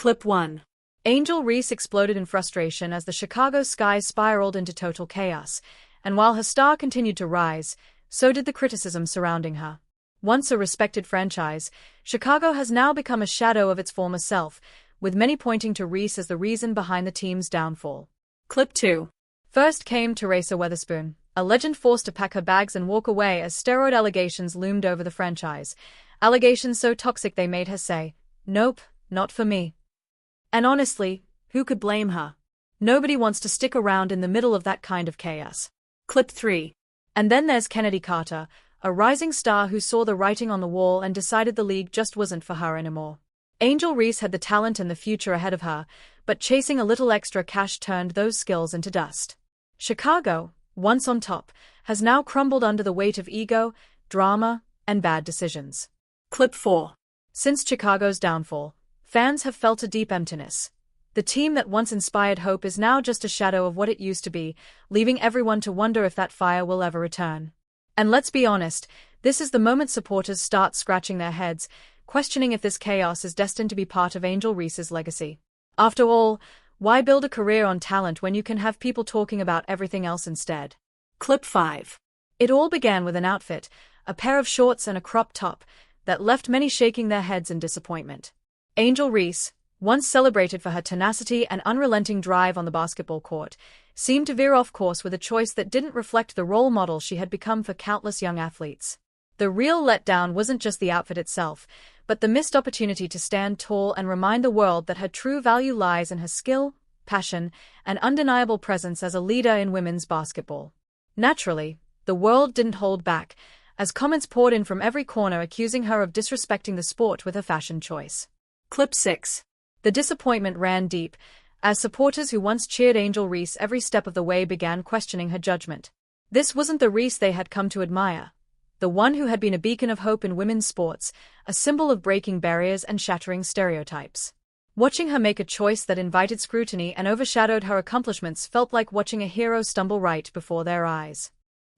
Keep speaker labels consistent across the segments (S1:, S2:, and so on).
S1: Clip 1. Angel Reese exploded in frustration as the Chicago skies spiraled into total chaos, and while her star continued to rise, so did the criticism surrounding her. Once a respected franchise, Chicago has now become a shadow of its former self, with many pointing to Reese as the reason behind the team's downfall. Clip 2. First came Teresa Weatherspoon, a legend forced to pack her bags and walk away as steroid allegations loomed over the franchise. Allegations so toxic they made her say, "Nope, not for me." And honestly, who could blame her? Nobody wants to stick around in the middle of that kind of chaos. Clip 3. And then there's Kennedy Carter, a rising star who saw the writing on the wall and decided the league just wasn't for her anymore. Angel Reese had the talent and the future ahead of her, but chasing a little extra cash turned those skills into dust. Chicago, once on top, has now crumbled under the weight of ego, drama, and bad decisions. Clip 4. Since Chicago's downfall, fans have felt a deep emptiness. The team that once inspired hope is now just a shadow of what it used to be, leaving everyone to wonder if that fire will ever return. And let's be honest, this is the moment supporters start scratching their heads, questioning if this chaos is destined to be part of Angel Reese's legacy. After all, why build a career on talent when you can have people talking about everything else instead? Clip 5. It all began with an outfit, a pair of shorts and a crop top, that left many shaking their heads in disappointment. Angel Reese, once celebrated for her tenacity and unrelenting drive on the basketball court, seemed to veer off course with a choice that didn't reflect the role model she had become for countless young athletes. The real letdown wasn't just the outfit itself, but the missed opportunity to stand tall and remind the world that her true value lies in her skill, passion, and undeniable presence as a leader in women's basketball. Naturally, the world didn't hold back, as comments poured in from every corner accusing her of disrespecting the sport with her fashion choice. Clip 6. The disappointment ran deep, as supporters who once cheered Angel Reese every step of the way began questioning her judgment. This wasn't the Reese they had come to admire. The one who had been a beacon of hope in women's sports, a symbol of breaking barriers and shattering stereotypes. Watching her make a choice that invited scrutiny and overshadowed her accomplishments felt like watching a hero stumble right before their eyes.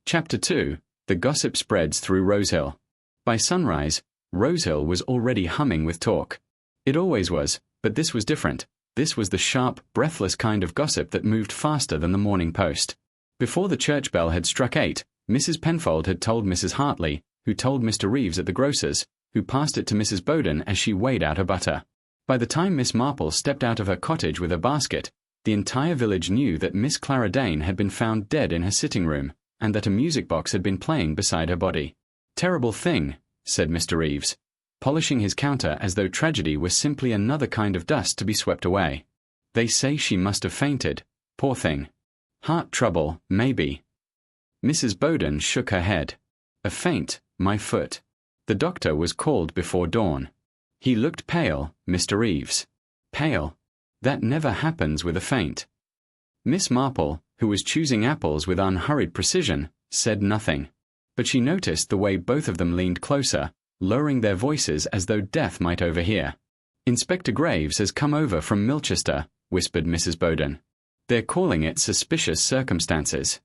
S2: Chapter 2. The gossip spreads through Rosehill. By sunrise, Rosehill was already humming with talk. It always was, but this was different. This was the sharp, breathless kind of gossip that moved faster than the Morning Post. Before the church bell had struck 8, Mrs. Penfold had told Mrs. Hartley, who told Mr. Reeves at the grocer's, who passed it to Mrs. Bowden as she weighed out her butter. By the time Miss Marple stepped out of her cottage with her basket, the entire village knew that Miss Clara Dane had been found dead in her sitting room, and that a music box had been playing beside her body. "Terrible thing," said Mr. Reeves, polishing his counter as though tragedy was simply another kind of dust to be swept away. "They say she must have fainted. Poor thing. Heart trouble, maybe." Mrs. Bowden shook her head. "A faint, my foot. The doctor was called before dawn. He looked pale, Mr. Reeves." "Pale? That never happens with a faint." Miss Marple, who was choosing apples with unhurried precision, said nothing. But she noticed the way both of them leaned closer, lowering their voices as though death might overhear. "Inspector Graves has come over from Milchester," whispered Mrs. Bowden. "They're calling it suspicious circumstances."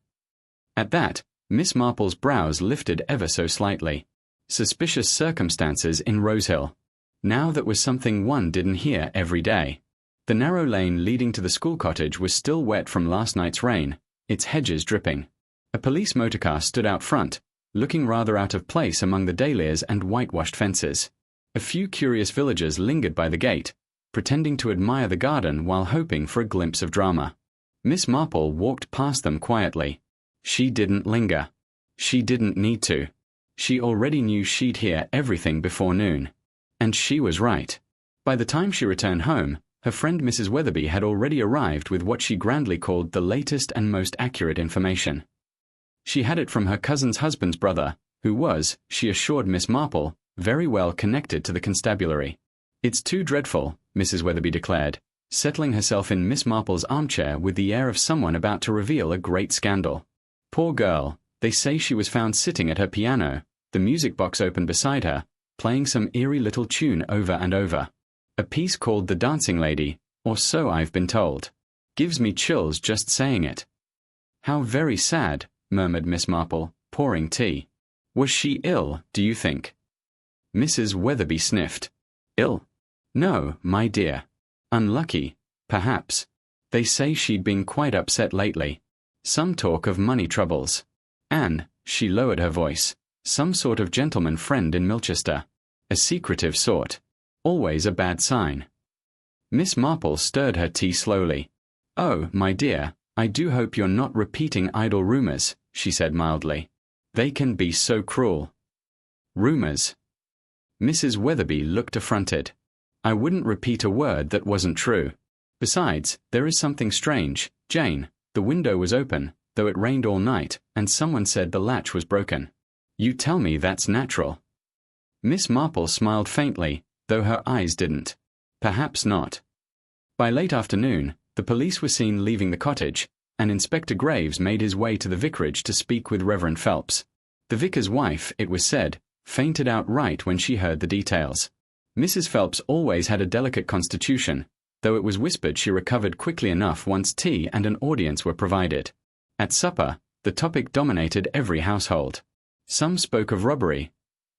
S2: At that, Miss Marple's brows lifted ever so slightly. Suspicious circumstances in Rosehill. Now that was something one didn't hear every day. The narrow lane leading to the school cottage was still wet from last night's rain, its hedges dripping. A police motorcar stood out front, looking rather out of place among the dahlias and whitewashed fences. A few curious villagers lingered by the gate, pretending to admire the garden while hoping for a glimpse of drama. Miss Marple walked past them quietly. She didn't linger. She didn't need to. She already knew she'd hear everything before noon. And she was right. By the time she returned home, her friend Mrs. Weatherby had already arrived with what she grandly called the latest and most accurate information. She had it from her cousin's husband's brother, who was, she assured Miss Marple, very well connected to the constabulary. "It's too dreadful," Mrs. Weatherby declared, settling herself in Miss Marple's armchair with the air of someone about to reveal a great scandal. "Poor girl, they say she was found sitting at her piano, the music box open beside her, playing some eerie little tune over and over. A piece called The Dancing Lady, or so I've been told. Gives me chills just saying it." "How very sad," murmured Miss Marple, pouring tea. "Was she ill, do you think?" Mrs. Weatherby sniffed. "Ill? No, my dear. Unlucky, perhaps. They say she'd been quite upset lately. Some talk of money troubles. Anne, she lowered her voice, some sort of gentleman friend in Milchester. A secretive sort. Always a bad sign. Miss Marple stirred her tea slowly. Oh, my dear, I do hope you're not repeating idle rumors, she said mildly. They can be so cruel. Rumors. Mrs. Weatherby looked affronted. I wouldn't repeat a word that wasn't true. Besides, there is something strange, Jane. The window was open, though it rained all night, and someone said the latch was broken. You tell me that's natural. Miss Marple smiled faintly, though her eyes didn't. Perhaps not. By late afternoon, the police were seen leaving the cottage, and Inspector Graves made his way to the vicarage to speak with Reverend Phelps. The vicar's wife, it was said, fainted outright when she heard the details. Mrs. Phelps always had a delicate constitution, though it was whispered she recovered quickly enough once tea and an audience were provided. At supper, the topic dominated every household. Some spoke of robbery.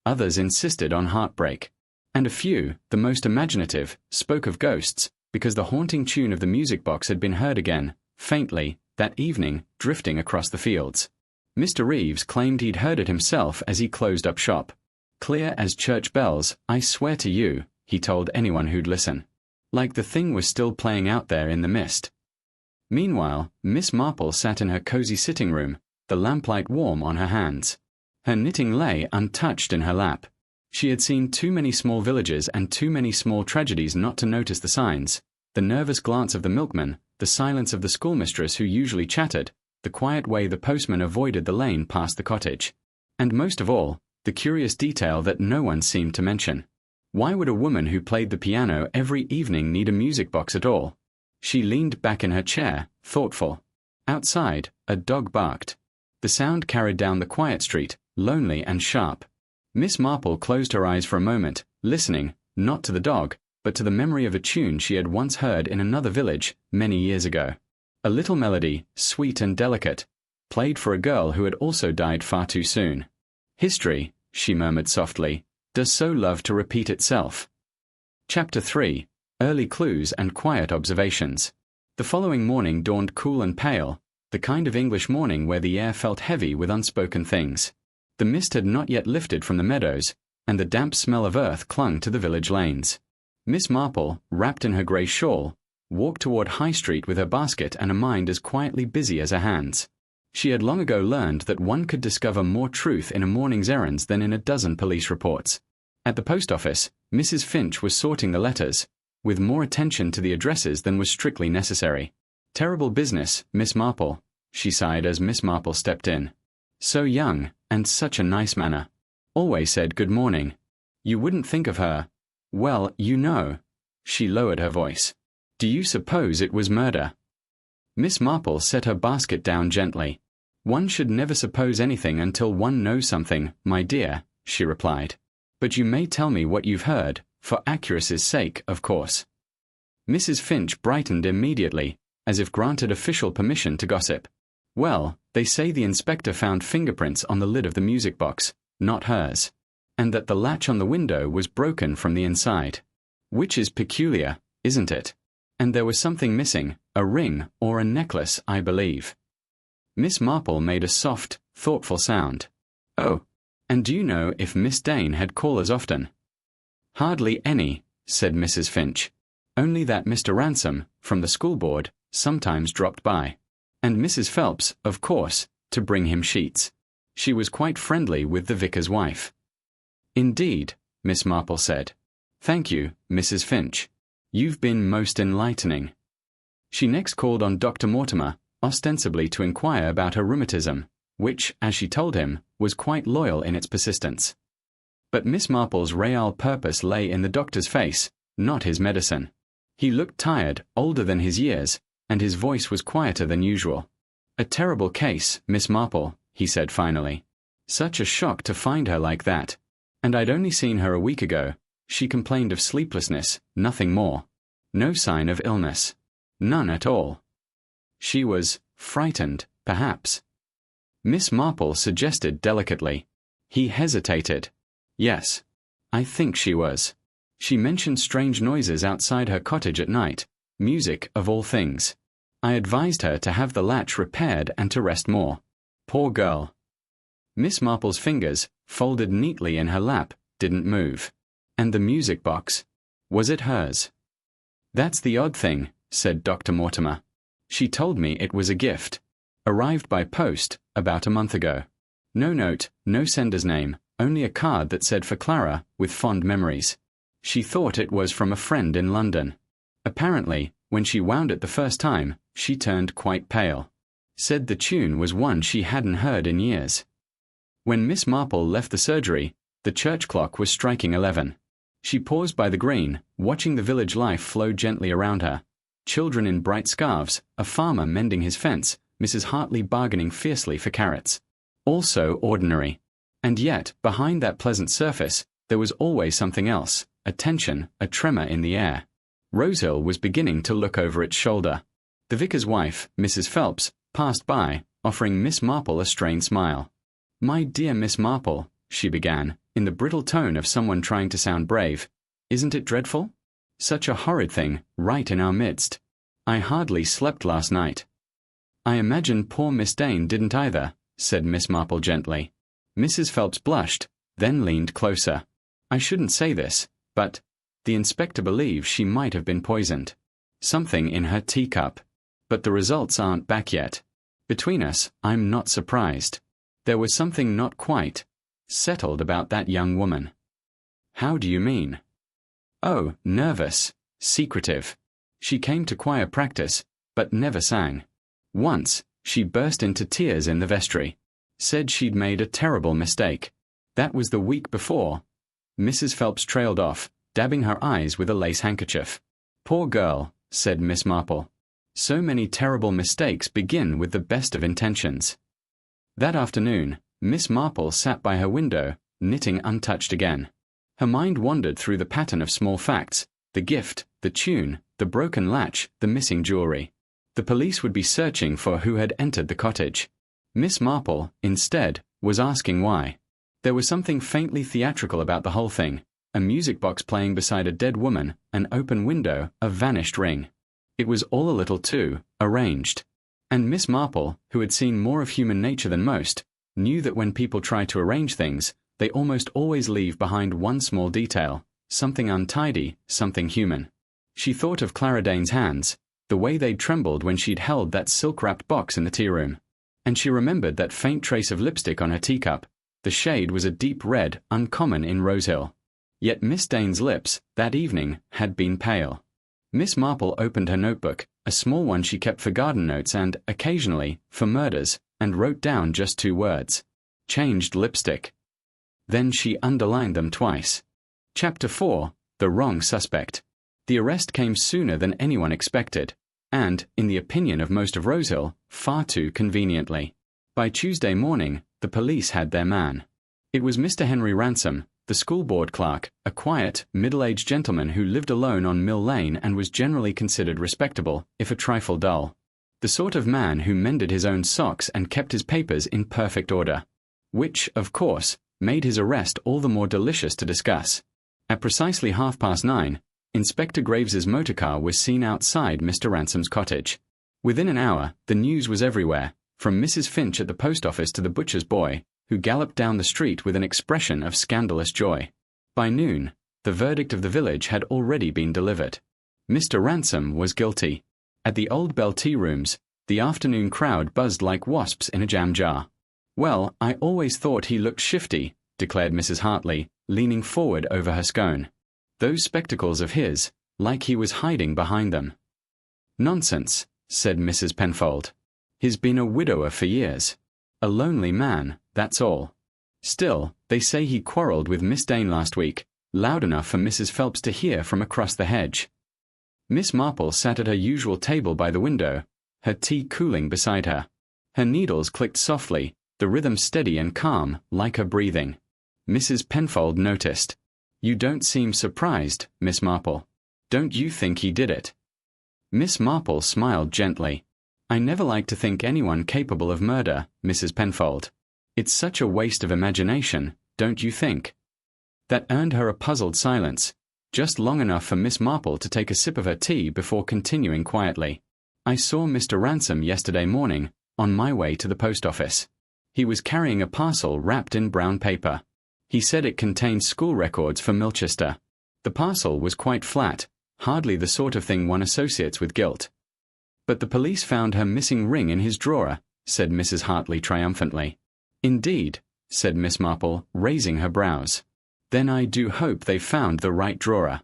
S2: Others insisted on heartbreak. And a few, the most imaginative, spoke of ghosts, because the haunting tune of the music box had been heard again, faintly, that evening, drifting across the fields. Mr. Reeves claimed he'd heard it himself as he closed up shop. Clear as church bells, I swear to you, he told anyone who'd listen. Like the thing was still playing out there in the mist. Meanwhile, Miss Marple sat in her cozy sitting room, the lamplight warm on her hands. Her knitting lay untouched in her lap. She had seen too many small villages and too many small tragedies not to notice the signs, the nervous glance of the milkman, the silence of the schoolmistress who usually chattered, the quiet way the postman avoided the lane past the cottage. And most of all, the curious detail that no one seemed to mention. Why would a woman who played the piano every evening need a music box at all? She leaned back in her chair, thoughtful. Outside, a dog barked. The sound carried down the quiet street, lonely and sharp. Miss Marple closed her eyes for a moment, listening, not to the dog, but to the memory of a tune she had once heard in another village, many years ago. A little melody, sweet and delicate, played for a girl who had also died far too soon. History, she murmured softly, does so love to repeat itself. Chapter 3. Early Clues and Quiet Observations. The following morning dawned cool and pale, the kind of English morning where the air felt heavy with unspoken things. The mist had not yet lifted from the meadows, and the damp smell of earth clung to the village lanes. Miss Marple, wrapped in her grey shawl, walked toward High Street with her basket and a mind as quietly busy as her hands. She had long ago learned that one could discover more truth in a morning's errands than in a dozen police reports. At the post office, Mrs. Finch was sorting the letters, with more attention to the addresses than was strictly necessary. Terrible business, Miss Marple, she sighed as Miss Marple stepped in. So young, and such a nice manner. Always said good morning. You wouldn't think of her. Well, you know. She lowered her voice. Do you suppose it was murder? Miss Marple set her basket down gently. One should never suppose anything until one knows something, my dear, she replied. But you may tell me what you've heard, for accuracy's sake, of course. Mrs. Finch brightened immediately, as if granted official permission to gossip. Well, they say the inspector found fingerprints on the lid of the music box, not hers, and that the latch on the window was broken from the inside. Which is peculiar, isn't it? And there was something missing, a ring or a necklace, I believe. Miss Marple made a soft, thoughtful sound. Oh, and do you know if Miss Dane had callers often? Hardly any, said Mrs. Finch. Only that Mr. Ransom, from the school board, sometimes dropped by. And Mrs. Phelps, of course, to bring him sheets. She was quite friendly with the vicar's wife. Indeed, Miss Marple said. Thank you, Mrs. Finch. You've been most enlightening. She next called on Dr. Mortimer, ostensibly to inquire about her rheumatism, which, as she told him, was quite loyal in its persistence. But Miss Marple's real purpose lay in the doctor's face, not his medicine. He looked tired, older than his years, and his voice was quieter than usual. A terrible case, Miss Marple, he said finally. Such a shock to find her like that. And I'd only seen her a week ago. She complained of sleeplessness, nothing more. No sign of illness. None at all. She was frightened, perhaps. Miss Marple suggested delicately. He hesitated. Yes, I think she was. She mentioned strange noises outside her cottage at night, music of all things. I advised her to have the latch repaired and to rest more. Poor girl. Miss Marple's fingers, folded neatly in her lap, didn't move. And the music box? Was it hers? That's the odd thing, said Dr. Mortimer. She told me it was a gift. Arrived by post, about a month ago. No note, no sender's name, only a card that said for Clara, with fond memories. She thought it was from a friend in London. Apparently, when she wound it the first time, she turned quite pale. Said the tune was one she hadn't heard in years. When Miss Marple left the surgery, the church clock was striking 11. She paused by the green, watching the village life flow gently around her. Children in bright scarves, a farmer mending his fence, Mrs. Hartley bargaining fiercely for carrots. All so ordinary. And yet, behind that pleasant surface, there was always something else, a tension, a tremor in the air. Rosehill was beginning to look over its shoulder. The vicar's wife, Mrs. Phelps, passed by, offering Miss Marple a strained smile. "My dear Miss Marple," she began, in the brittle tone of someone trying to sound brave, "isn't it dreadful? Such a horrid thing, right in our midst. I hardly slept last night." "I imagine poor Miss Dane didn't either," said Miss Marple gently. Mrs. Phelps blushed, then leaned closer. "I shouldn't say this, but the inspector believes she might have been poisoned. Something in her teacup. But the results aren't back yet. Between us, I'm not surprised. There was something not quite settled about that young woman." "How do you mean?" "Oh, nervous, secretive. She came to choir practice, but never sang. Once, she burst into tears in the vestry. Said she'd made a terrible mistake. That was the week before." Mrs. Phelps trailed off, dabbing her eyes with a lace handkerchief. "Poor girl," said Miss Marple. "So many terrible mistakes begin with the best of intentions." That afternoon, Miss Marple sat by her window, knitting untouched again. Her mind wandered through the pattern of small facts, the gift, the tune, the broken latch, the missing jewelry. The police would be searching for who had entered the cottage. Miss Marple, instead, was asking why. There was something faintly theatrical about the whole thing, a music box playing beside a dead woman, an open window, a vanished ring. It was all a little too arranged. And Miss Marple, who had seen more of human nature than most, knew that when people try to arrange things, they almost always leave behind one small detail, something untidy, something human. She thought of Clara Dane's hands, the way they'd trembled when she'd held that silk-wrapped box in the tea-room. And she remembered that faint trace of lipstick on her teacup. The shade was a deep red, uncommon in Rosehill. Yet Miss Dane's lips, that evening, had been pale. Miss Marple opened her notebook, a small one she kept for garden notes and, occasionally, for murders, and wrote down just 2 words. Changed lipstick. Then she underlined them twice. Chapter 4, The Wrong Suspect. The arrest came sooner than anyone expected, and, in the opinion of most of Rosehill, far too conveniently. By Tuesday morning, the police had their man. It was Mr. Henry Ransom, the school board clerk, a quiet, middle-aged gentleman who lived alone on Mill Lane and was generally considered respectable, if a trifle dull. The sort of man who mended his own socks and kept his papers in perfect order. Which, of course, made his arrest all the more delicious to discuss. At precisely 9:30, Inspector Graves's motor car was seen outside Mr. Ransom's cottage. Within an hour, the news was everywhere, from Mrs. Finch at the post office to the butcher's boy, who galloped down the street with an expression of scandalous joy. By noon, the verdict of the village had already been delivered. Mr. Ransom was guilty. At the Old Bell tea rooms, the afternoon crowd buzzed like wasps in a jam jar. "Well, I always thought he looked shifty," declared Mrs. Hartley, leaning forward over her scone. "Those spectacles of his, like he was hiding behind them." "Nonsense," said Mrs. Penfold. "He's been a widower for years. A lonely man, that's all. Still, they say he quarrelled with Miss Dane last week, loud enough for Mrs. Phelps to hear from across the hedge." Miss Marple sat at her usual table by the window, her tea cooling beside her. Her needles clicked softly, the rhythm steady and calm, like her breathing. Mrs. Penfold noticed. "You don't seem surprised, Miss Marple. Don't you think he did it?" Miss Marple smiled gently. "I never like to think anyone capable of murder, Mrs. Penfold. It's such a waste of imagination, don't you think?" That earned her a puzzled silence. just long enough for Miss Marple to take a sip of her tea before continuing quietly. I saw Mr. Ransom yesterday morning, on my way to the post office. He was carrying a parcel wrapped in brown paper. He said it contained school records for Milchester. The parcel was quite flat, hardly the sort of thing one associates with guilt. But the police found her missing ring in his drawer, said Mrs. Hartley triumphantly. Indeed, said Miss Marple, raising her brows. Then I do hope they found the right drawer.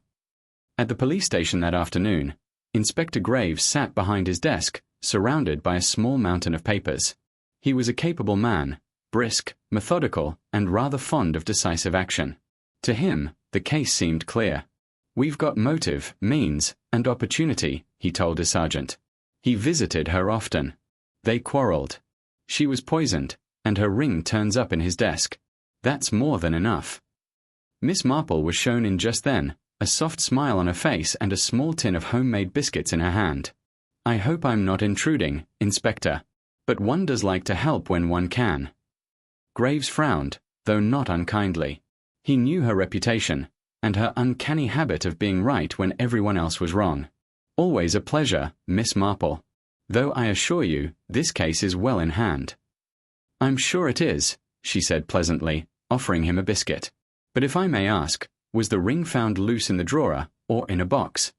S2: At the police station that afternoon, Inspector Graves sat behind his desk, surrounded by a small mountain of papers. He was a capable man, brisk, methodical, and rather fond of decisive action. To him, the case seemed clear. We've got motive, means, and opportunity, he told his sergeant. He visited her often. They quarreled. She was poisoned, and her ring turns up in his desk. That's more than enough. Miss Marple was shown in just then, a soft smile on her face and a small tin of homemade biscuits in her hand. I hope I'm not intruding, Inspector, but one does like to help when one can. Graves frowned, though not unkindly. He knew her reputation, and her uncanny habit of being right when everyone else was wrong. Always a pleasure, Miss Marple. Though I assure you, this case is well in hand. I'm sure it is, she said pleasantly, offering him a biscuit. But if I may ask, was the ring found loose in the drawer, or in a box?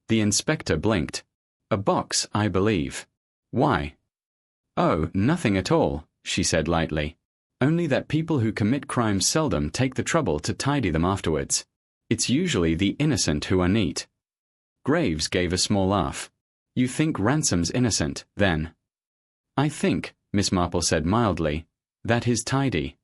S2: The inspector blinked. A box, I believe. Why? Oh, nothing at all, she said lightly. Only that people who commit crimes seldom take the trouble to tidy them afterwards. It's usually the innocent who are neat. Graves gave a small laugh. You think Ransom's innocent, then? I think, Miss Marple said mildly, that he's tidy.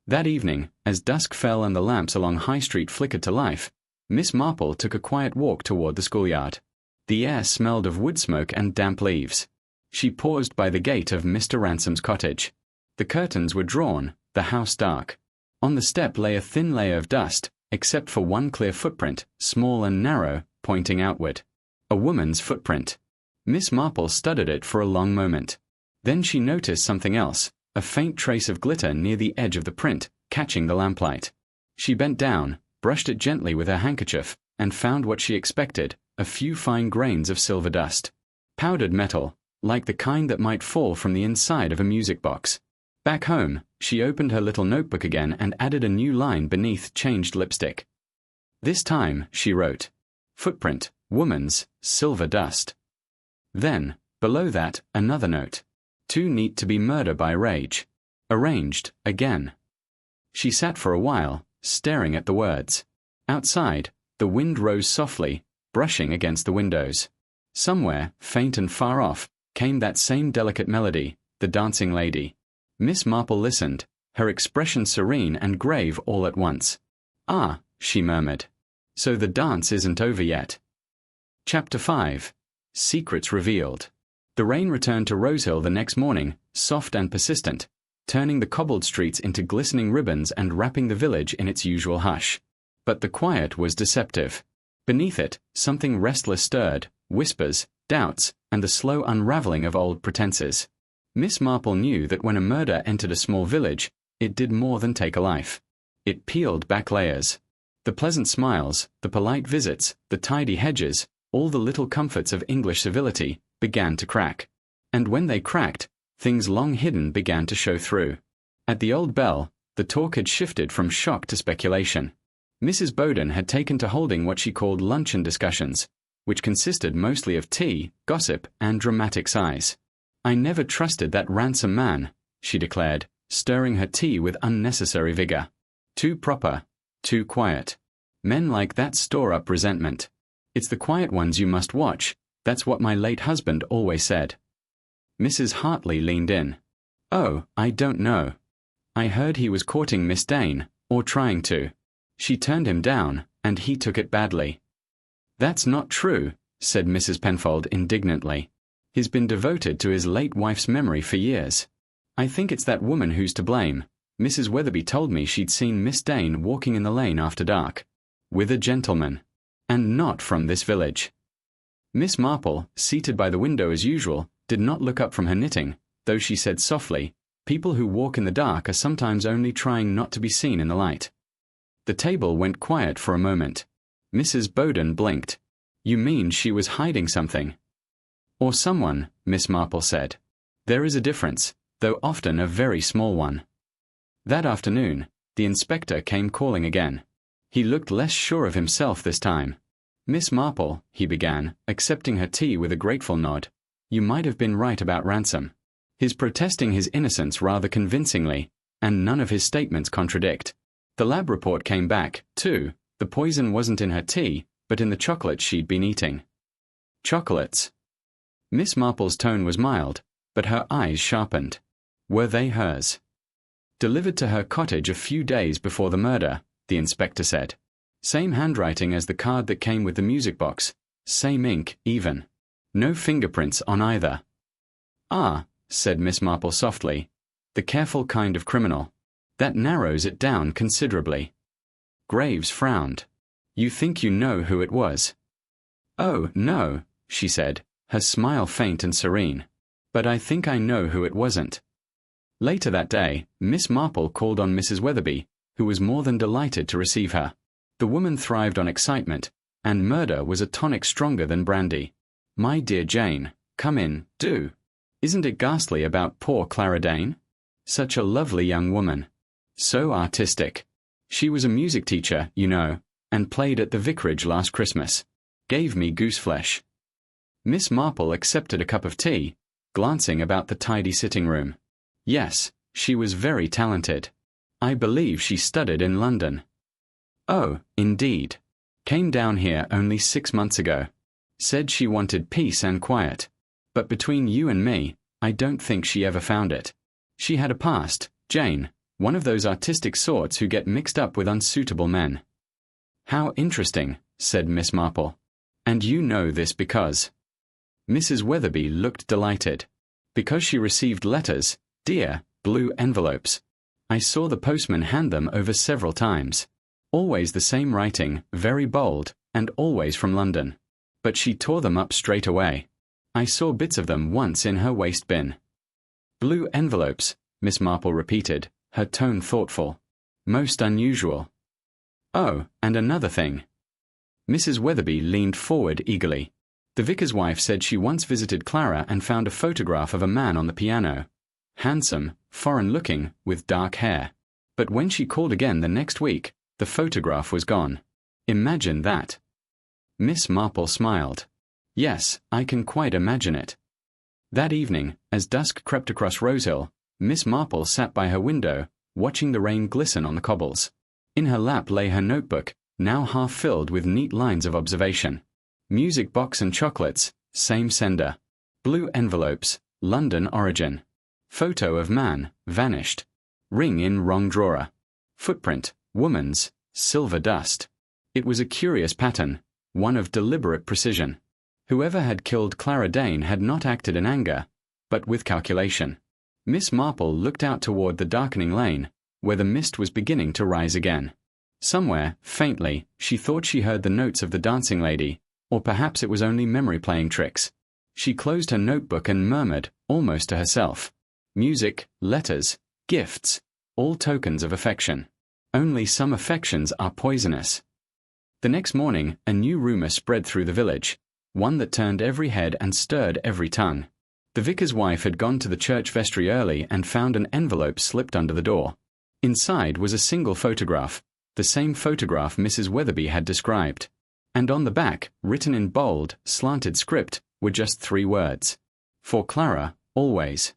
S2: That evening, as dusk fell and the lamps along High Street flickered to life, Miss Marple took a quiet walk toward the schoolyard. The air smelled of wood smoke and damp leaves. She paused by the gate of Mr. Ransom's cottage. The curtains were drawn, the house dark. On the step lay a thin layer of dust, except for one clear footprint, small and narrow, pointing outward. A woman's footprint. Miss Marple studied it for a long moment. Then she noticed something else, a faint trace of glitter near the edge of the print, catching the lamplight. She bent down, brushed it gently with her handkerchief, and found what she expected, a few fine grains of silver dust. Powdered metal, like the kind that might fall from the inside of a music box. Back home, she opened her little notebook again and added a new line beneath changed lipstick. This time, she wrote, footprint, woman's, silver dust. Then, below that, another note. Too neat to be murder by rage. Arranged, again. She sat for a while, staring at the words. Outside, the wind rose softly, brushing against the windows. Somewhere, faint and far off, came that same delicate melody, the dancing lady. Miss Marple listened, her expression serene and grave all at once. Ah, she murmured. So the dance isn't over yet. Chapter 5. Secrets Revealed. The rain returned to Rosehill the next morning, soft and persistent, turning the cobbled streets into glistening ribbons and wrapping the village in its usual hush. But the quiet was deceptive. Beneath it, something restless stirred, whispers, doubts, and the slow unraveling of old pretenses. Miss Marple knew that when a murder entered a small village, it did more than take a life. It peeled back layers. The pleasant smiles, the polite visits, the tidy hedges, all the little comforts of English civility, began to crack. And when they cracked, things long hidden began to show through. At the old Bell, the talk had shifted from shock to speculation. Mrs. Bowden had taken to holding what she called luncheon discussions, which consisted mostly of tea, gossip, and dramatic sighs. I never trusted that Ransom man, she declared, stirring her tea with unnecessary vigor. Too proper, too quiet. Men like that store up resentment. It's the quiet ones you must watch, that's what my late husband always said. Mrs. Hartley leaned in. Oh, I don't know. I heard he was courting Miss Dane, or trying to. She turned him down, and he took it badly. That's not true, said Mrs. Penfold indignantly. He's been devoted to his late wife's memory for years. I think it's that woman who's to blame. Mrs. Weatherby told me she'd seen Miss Dane walking in the lane after dark. With a gentleman. And not from this village. Miss Marple, seated by the window as usual, did not look up from her knitting, though she said softly, people who walk in the dark are sometimes only trying not to be seen in the light. The table went quiet for a moment. Mrs. Bowden blinked. You mean she was hiding something? Or someone, Miss Marple said. There is a difference, though often a very small one. That afternoon, the inspector came calling again. He looked less sure of himself this time. Miss Marple, he began, accepting her tea with a grateful nod, you might have been right about Ransom. He's protesting his innocence rather convincingly, and none of his statements contradict. The lab report came back, too. The poison wasn't in her tea, but in the chocolates she'd been eating. Chocolates? Miss Marple's tone was mild, but her eyes sharpened. Were they hers? Delivered to her cottage a few days before the murder, the inspector said. Same handwriting as the card that came with the music box. Same ink, even. No fingerprints on either. Ah, said Miss Marple softly. The careful kind of criminal. That narrows it down considerably. Graves frowned. You think you know who it was? Oh, no, she said, her smile faint and serene. But I think I know who it wasn't. Later that day, Miss Marple called on Mrs. Weatherby, who was more than delighted to receive her. The woman thrived on excitement, and murder was a tonic stronger than brandy. My dear Jane, come in, do. Isn't it ghastly about poor Clara Dane? Such a lovely young woman. So artistic. She was a music teacher, you know, and played at the vicarage last Christmas. Gave me gooseflesh. Miss Marple accepted a cup of tea, glancing about the tidy sitting room. Yes, she was very talented. I believe she studied in London. Oh, indeed. Came down here only 6 months ago. Said she wanted peace and quiet. But between you and me, I don't think she ever found it. She had a past, Jane, one of those artistic sorts who get mixed up with unsuitable men. How interesting, said Miss Marple. And you know this because... Mrs. Weatherby looked delighted. Because she received letters, dear, blue envelopes. I saw the postman hand them over several times. Always the same writing, very bold, and always from London. But she tore them up straight away. I saw bits of them once in her waste bin. Blue envelopes, Miss Marple repeated, her tone thoughtful. Most unusual. Oh, and another thing. Mrs. Weatherby leaned forward eagerly. The vicar's wife said she once visited Clara and found a photograph of a man on the piano. Handsome, foreign-looking, with dark hair. But when she called again the next week, the photograph was gone. Imagine that. Miss Marple smiled. Yes, I can quite imagine it. That evening, as dusk crept across Rosehill, Miss Marple sat by her window, watching the rain glisten on the cobbles. In her lap lay her notebook, now half filled with neat lines of observation. Music box and chocolates, same sender. Blue envelopes, London origin. Photo of man, vanished. Ring in wrong drawer. Footprint, woman's, silver dust. It was a curious pattern, one of deliberate precision. Whoever had killed Clara Dane had not acted in anger, but with calculation. Miss Marple looked out toward the darkening lane, where the mist was beginning to rise again. Somewhere, faintly, she thought she heard the notes of the dancing lady, or perhaps it was only memory playing tricks. She closed her notebook and murmured, almost to herself. Music, letters, gifts, all tokens of affection. Only some affections are poisonous. The next morning, a new rumor spread through the village, one that turned every head and stirred every tongue. The vicar's wife had gone to the church vestry early and found an envelope slipped under the door. Inside was a single photograph, the same photograph Mrs. Weatherby had described. And on the back, written in bold, slanted script, were just 3 words. For Clara, always.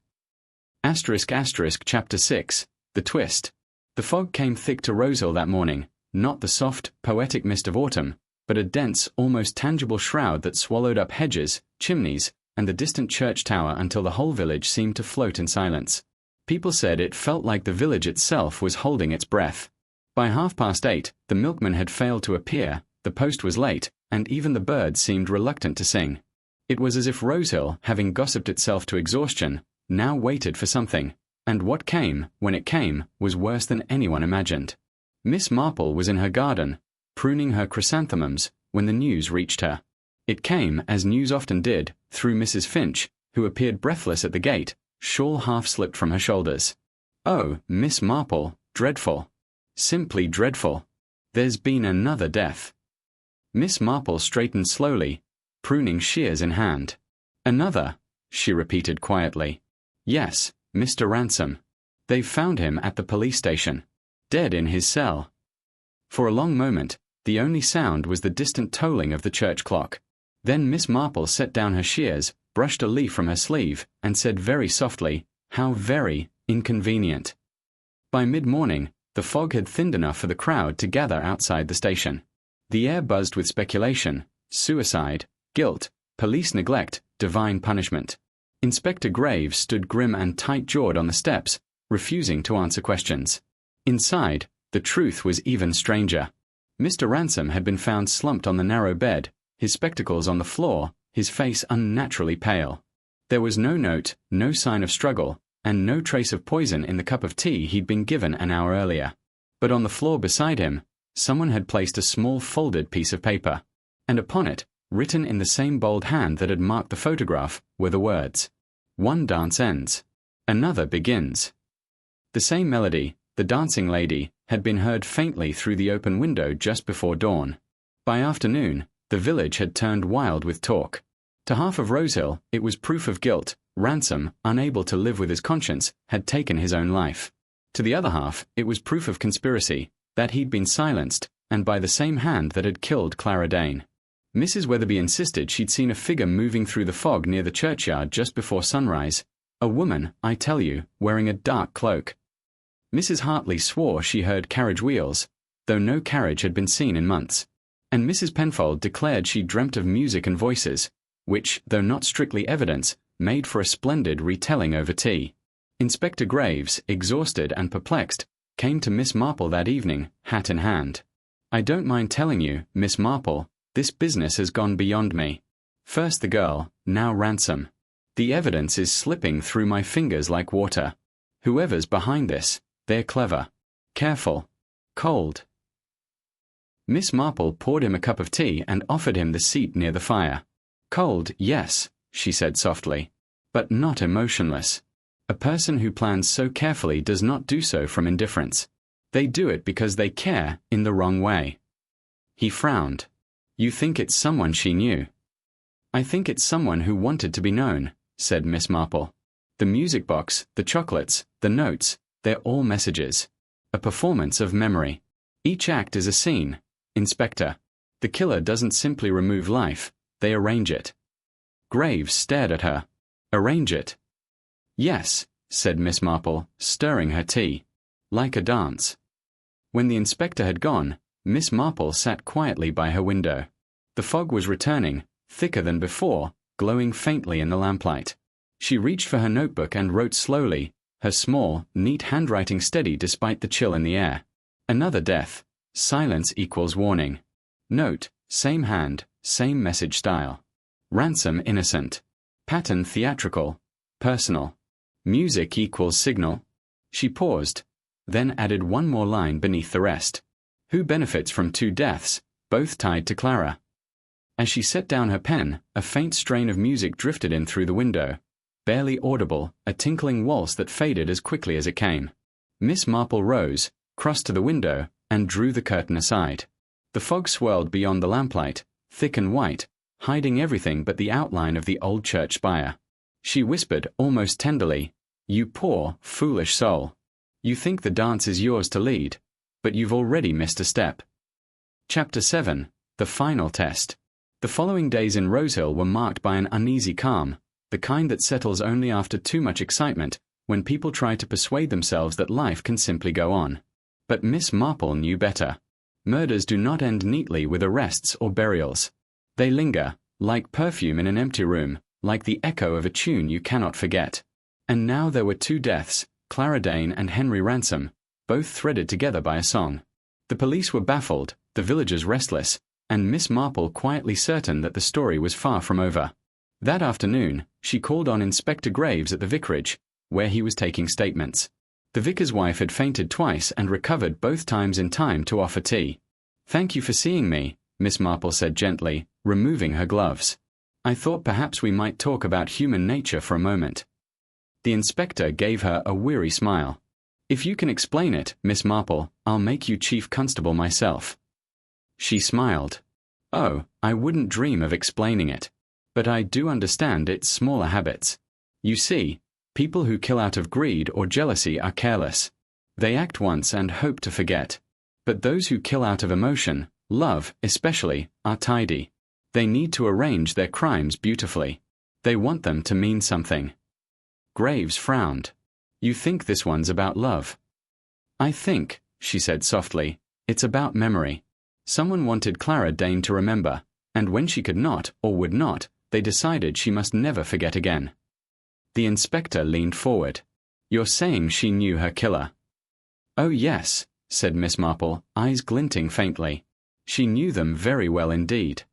S2: Chapter 6, The Twist. The fog came thick to Rosehill that morning, not the soft, poetic mist of autumn, but a dense, almost tangible shroud that swallowed up hedges, chimneys, and the distant church tower until the whole village seemed to float in silence. People said it felt like the village itself was holding its breath. By 8:30, the milkman had failed to appear, the post was late, and even the birds seemed reluctant to sing. It was as if Rosehill, having gossiped itself to exhaustion, now waited for something, and what came, when it came, was worse than anyone imagined. Miss Marple was in her garden, pruning her chrysanthemums, when the news reached her. It came, as news often did, through Mrs. Finch, who appeared breathless at the gate, shawl half slipped from her shoulders. Oh, Miss Marple, dreadful. Simply dreadful. There's been another death. Miss Marple straightened slowly, pruning shears in hand. Another, she repeated quietly. Yes, Mr. Ransom. They've found him at the police station, dead in his cell. For a long moment, the only sound was the distant tolling of the church clock. Then Miss Marple set down her shears, brushed a leaf from her sleeve, and said very softly, "How very inconvenient." By mid-morning, the fog had thinned enough for the crowd to gather outside the station. The air buzzed with speculation, suicide, guilt, police neglect, divine punishment. Inspector Graves stood grim and tight-jawed on the steps, refusing to answer questions. Inside, the truth was even stranger. Mr. Ransom had been found slumped on the narrow bed, his spectacles on the floor, his face unnaturally pale. There was no note, no sign of struggle, and no trace of poison in the cup of tea he'd been given an hour earlier. But on the floor beside him, someone had placed a small folded piece of paper, and upon it, written in the same bold hand that had marked the photograph, were the words, "One dance ends. Another begins." The same melody, "The Dancing Lady," had been heard faintly through the open window just before dawn. By afternoon, the village had turned wild with talk. To half of Rosehill, it was proof of guilt. Ransom, unable to live with his conscience, had taken his own life. To the other half, it was proof of conspiracy, that he'd been silenced, and by the same hand that had killed Clara Dane. Mrs. Weatherby insisted she'd seen a figure moving through the fog near the churchyard just before sunrise. A woman, I tell you, wearing a dark cloak. Mrs. Hartley swore she heard carriage wheels, though no carriage had been seen in months. And Mrs. Penfold declared she dreamt of music and voices, which, though not strictly evidence, made for a splendid retelling over tea. Inspector Graves, exhausted and perplexed, came to Miss Marple that evening, hat in hand. "I don't mind telling you, Miss Marple, this business has gone beyond me. First the girl, now Ransom. The evidence is slipping through my fingers like water. Whoever's behind this, they're clever, careful, cold." Miss Marple poured him a cup of tea and offered him the seat near the fire. "Cold, yes," she said softly, "but not emotionless. A person who plans so carefully does not do so from indifference. They do it because they care in the wrong way." He frowned. "You think it's someone she knew?" "I think it's someone who wanted to be known," said Miss Marple. "The music box, the chocolates, the notes, they're all messages. A performance of memory. Each act is a scene. Inspector, the killer doesn't simply remove life, they arrange it." Graves stared at her. "Arrange it?" "Yes," said Miss Marple, stirring her tea. "Like a dance." When the inspector had gone, Miss Marple sat quietly by her window. The fog was returning, thicker than before, glowing faintly in the lamplight. She reached for her notebook and wrote slowly, her small, neat handwriting steady despite the chill in the air. "Another death. Silence equals warning. Note, same hand, same message style. Ransom innocent. Pattern theatrical. Personal. Music equals signal." She paused, then added one more line beneath the rest. "Who benefits from two deaths, both tied to Clara?" As she set down her pen, a faint strain of music drifted in through the window. Barely audible, a tinkling waltz that faded as quickly as it came. Miss Marple rose, crossed to the window, and drew the curtain aside. The fog swirled beyond the lamplight, thick and white, hiding everything but the outline of the old church spire. She whispered almost tenderly, "You poor, foolish soul. You think the dance is yours to lead, but you've already missed a step." Chapter 7. The Final Test. The following days in Rosehill were marked by an uneasy calm, the kind that settles only after too much excitement, when people try to persuade themselves that life can simply go on. But Miss Marple knew better. Murders do not end neatly with arrests or burials. They linger, like perfume in an empty room, like the echo of a tune you cannot forget. And now there were two deaths, Clara Dane and Henry Ransom, both threaded together by a song. The police were baffled, the villagers restless, and Miss Marple quietly certain that the story was far from over. That afternoon, she called on Inspector Graves at the vicarage, where he was taking statements. The vicar's wife had fainted twice and recovered both times in time to offer tea. "Thank you for seeing me," Miss Marple said gently, removing her gloves. "I thought perhaps we might talk about human nature for a moment." The inspector gave her a weary smile. "If you can explain it, Miss Marple, I'll make you chief constable myself." She smiled. Oh, I wouldn't dream of explaining it. But I do understand its smaller habits. You see, people who kill out of greed or jealousy are careless. They act once and hope to forget. But those who kill out of emotion, love especially, are tidy. They need to arrange their crimes beautifully. They want them to mean something. Graves frowned. You think this one's about love? I think, she said softly, it's about memory. Someone wanted Clara Dane to remember, and when she could not, or would not, they decided she must never forget again. The inspector leaned forward. You're saying she knew her killer? Oh yes, said Miss Marple, eyes glinting faintly. She knew them very well indeed.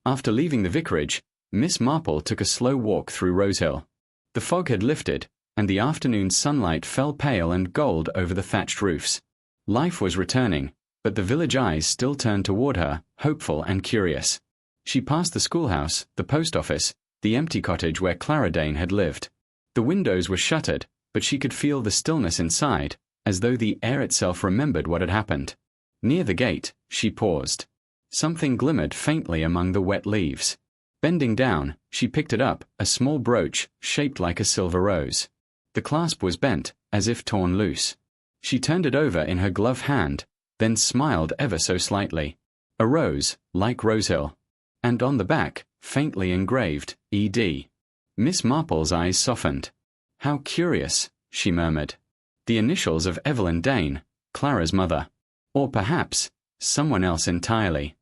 S2: After leaving the vicarage, Miss Marple took a slow walk through Rosehill. The fog had lifted, and the afternoon sunlight fell pale and gold over the thatched roofs. Life was returning, but the village eyes still turned toward her, hopeful and curious. She passed the schoolhouse, the post office, the empty cottage where Clara Dane had lived. The windows were shuttered, but she could feel the stillness inside, as though the air itself remembered what had happened. Near the gate, she paused. Something glimmered faintly among the wet leaves. Bending down, she picked it up, a small brooch, shaped like a silver rose. The clasp was bent, as if torn loose. She turned it over in her gloved hand, then smiled ever so slightly. A rose, like Rosehill. And on the back, faintly engraved, E.D. Miss Marple's eyes softened. How curious, she murmured. The initials of Evelyn Dane, Clara's mother. Or perhaps, someone else entirely.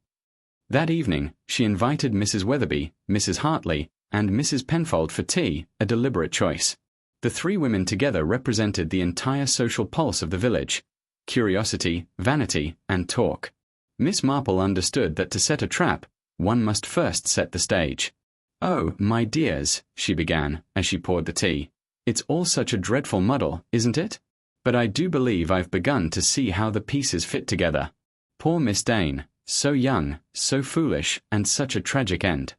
S2: That evening, she invited Mrs. Weatherby, Mrs. Hartley, and Mrs. Penfold for tea, a deliberate choice. The three women together represented the entire social pulse of the village: curiosity, vanity, and talk. Miss Marple understood that to set a trap, one must first set the stage. Oh, my dears, she began, as she poured the tea. It's all such a dreadful muddle, isn't it? But I do believe I've begun to see how the pieces fit together. Poor Miss Dane, so young, so foolish, and such a tragic end.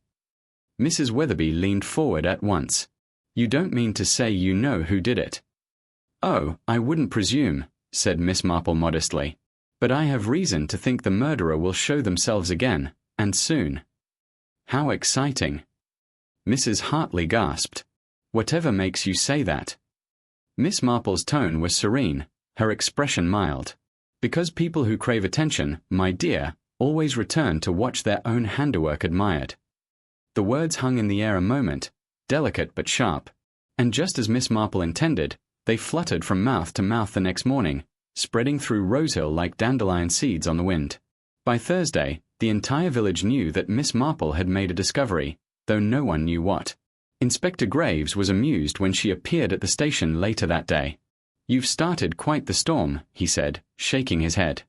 S2: Mrs. Weatherby leaned forward at once. You don't mean to say you know who did it? Oh, I wouldn't presume, said Miss Marple modestly. But I have reason to think the murderer will show themselves again, and soon. How exciting. Mrs. Hartley gasped. Whatever makes you say that? Miss Marple's tone was serene, her expression mild. Because people who crave attention, my dear, always return to watch their own handiwork admired. The words hung in the air a moment, delicate but sharp, and just as Miss Marple intended, they fluttered from mouth to mouth the next morning, spreading through Rosehill like dandelion seeds on the wind. By Thursday, the entire village knew that Miss Marple had made a discovery, though no one knew what. Inspector Graves was amused when she appeared at the station later that day. You've started quite the storm, he said, shaking his head.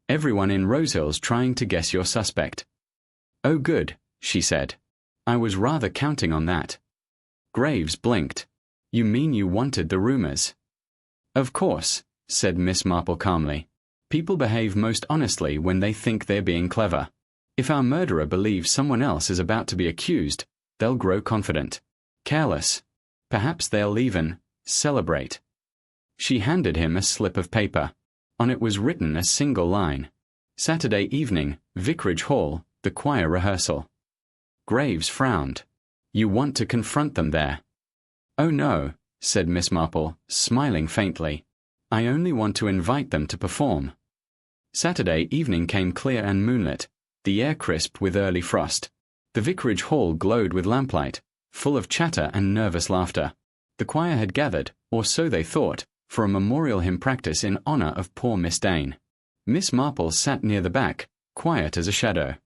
S2: Everyone in Rosehill's trying to guess your suspect. Oh good, she said. I was rather counting on that. Graves blinked. You mean you wanted the rumors? Of course, said Miss Marple calmly. People behave most honestly when they think they're being clever. If our murderer believes someone else is about to be accused, they'll grow confident. Careless. Perhaps they'll even celebrate. She handed him a slip of paper. On it was written a single line. Saturday evening, Vicarage Hall, the choir rehearsal. Graves frowned. You want to confront them there? Oh no, said Miss Marple, smiling faintly. I only want to invite them to perform. Saturday evening came clear and moonlit, the air crisp with early frost. The Vicarage Hall glowed with lamplight, full of chatter and nervous laughter. The choir had gathered, or so they thought, for a memorial hymn practice in honor of poor Miss Dane. Miss Marple sat near the back, quiet as a shadow.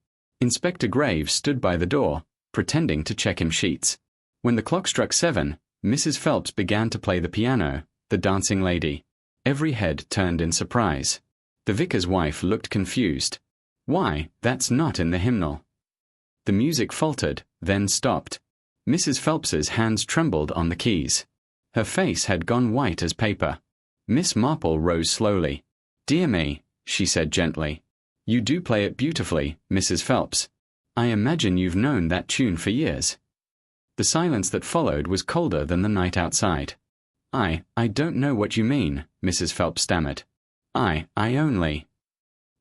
S2: Inspector Graves stood by the door, pretending to check him sheets. When the clock struck 7, Mrs. Phelps began to play the piano, the dancing lady. Every head turned in surprise. The vicar's wife looked confused. Why, that's not in the hymnal. The music faltered, then stopped. Mrs. Phelps's hands trembled on the keys. Her face had gone white as paper. Miss Marple rose slowly. Dear me, she said gently. You do play it beautifully, Mrs. Phelps. I imagine you've known that tune for years. The silence that followed was colder than the night outside. I don't know what you mean, Mrs. Phelps stammered. I only...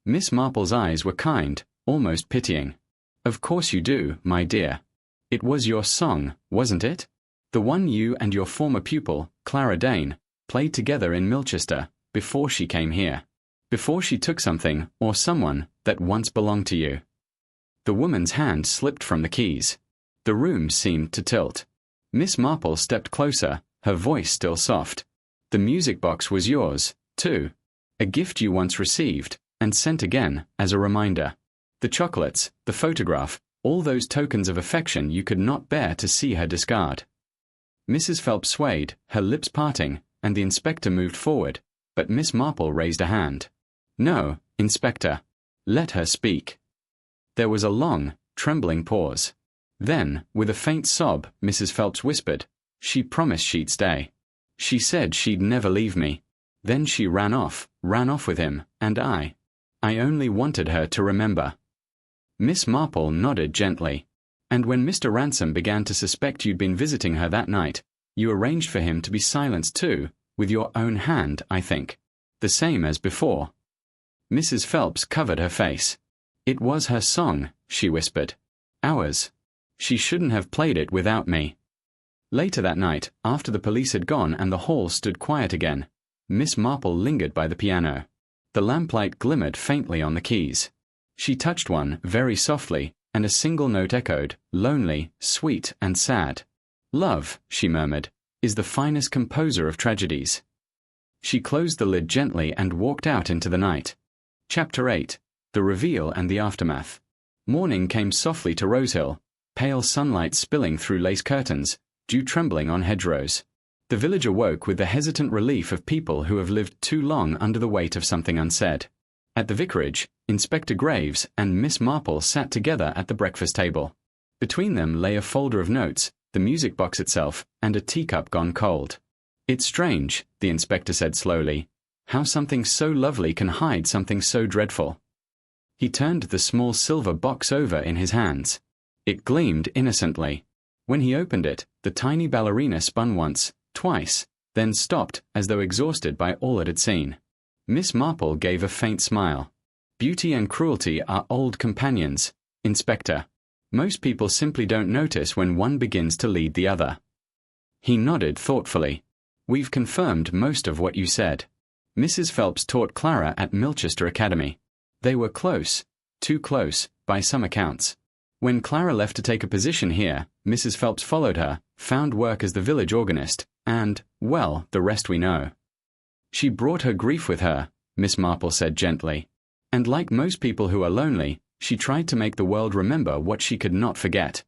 S2: Miss Marple's eyes were kind, almost pitying. Of course you do, my dear. It was your song, wasn't it? The one you and your former pupil, Clara Dane, played together in Milchester, before she came here. Before she took something, or someone, that once belonged to you. The woman's hand slipped from the keys. The room seemed to tilt. Miss Marple stepped closer, her voice still soft. The music box was yours, too. A gift you once received, and sent again, as a reminder. The chocolates, the photograph, all those tokens of affection you could not bear to see her discard. Mrs. Phelps swayed, her lips parting, and the inspector moved forward, but Miss Marple raised a hand. No, Inspector. Let her speak. There was a long, trembling pause. Then, with a faint sob, Mrs. Phelps whispered, she promised she'd stay. She said she'd never leave me. Then she ran off with him, and I only wanted her to remember. Miss Marple nodded gently. And when Mr. Ransom began to suspect you'd been visiting her that night, you arranged for him to be silenced too, with your own hand, I think. The same as before. Mrs. Phelps covered her face. It was her song, she whispered. Ours. She shouldn't have played it without me. Later that night, after the police had gone and the hall stood quiet again, Miss Marple lingered by the piano. The lamplight glimmered faintly on the keys. She touched one very softly, and a single note echoed, lonely, sweet, and sad. Love, she murmured, is the finest composer of tragedies. She closed the lid gently and walked out into the night. Chapter 8. The Reveal and the Aftermath. Morning came softly to Rosehill, pale sunlight spilling through lace curtains, dew trembling on hedgerows. The village awoke with the hesitant relief of people who have lived too long under the weight of something unsaid. At the vicarage, Inspector Graves and Miss Marple sat together at the breakfast table. Between them lay a folder of notes, the music box itself, and a teacup gone cold. It's strange, the inspector said slowly, how something so lovely can hide something so dreadful. He turned the small silver box over in his hands. It gleamed innocently. When he opened it, the tiny ballerina spun once, twice, then stopped as though exhausted by all it had seen. Miss Marple gave a faint smile. Beauty and cruelty are old companions, Inspector. Most people simply don't notice when one begins to lead the other. He nodded thoughtfully. We've confirmed most of what you said. Mrs. Phelps taught Clara at Milchester Academy. They were close, too close, by some accounts. When Clara left to take a position here, Mrs. Phelps followed her, found work as the village organist, and, well, the rest we know. She brought her grief with her, Miss Marple said gently. And like most people who are lonely, she tried to make the world remember what she could not forget.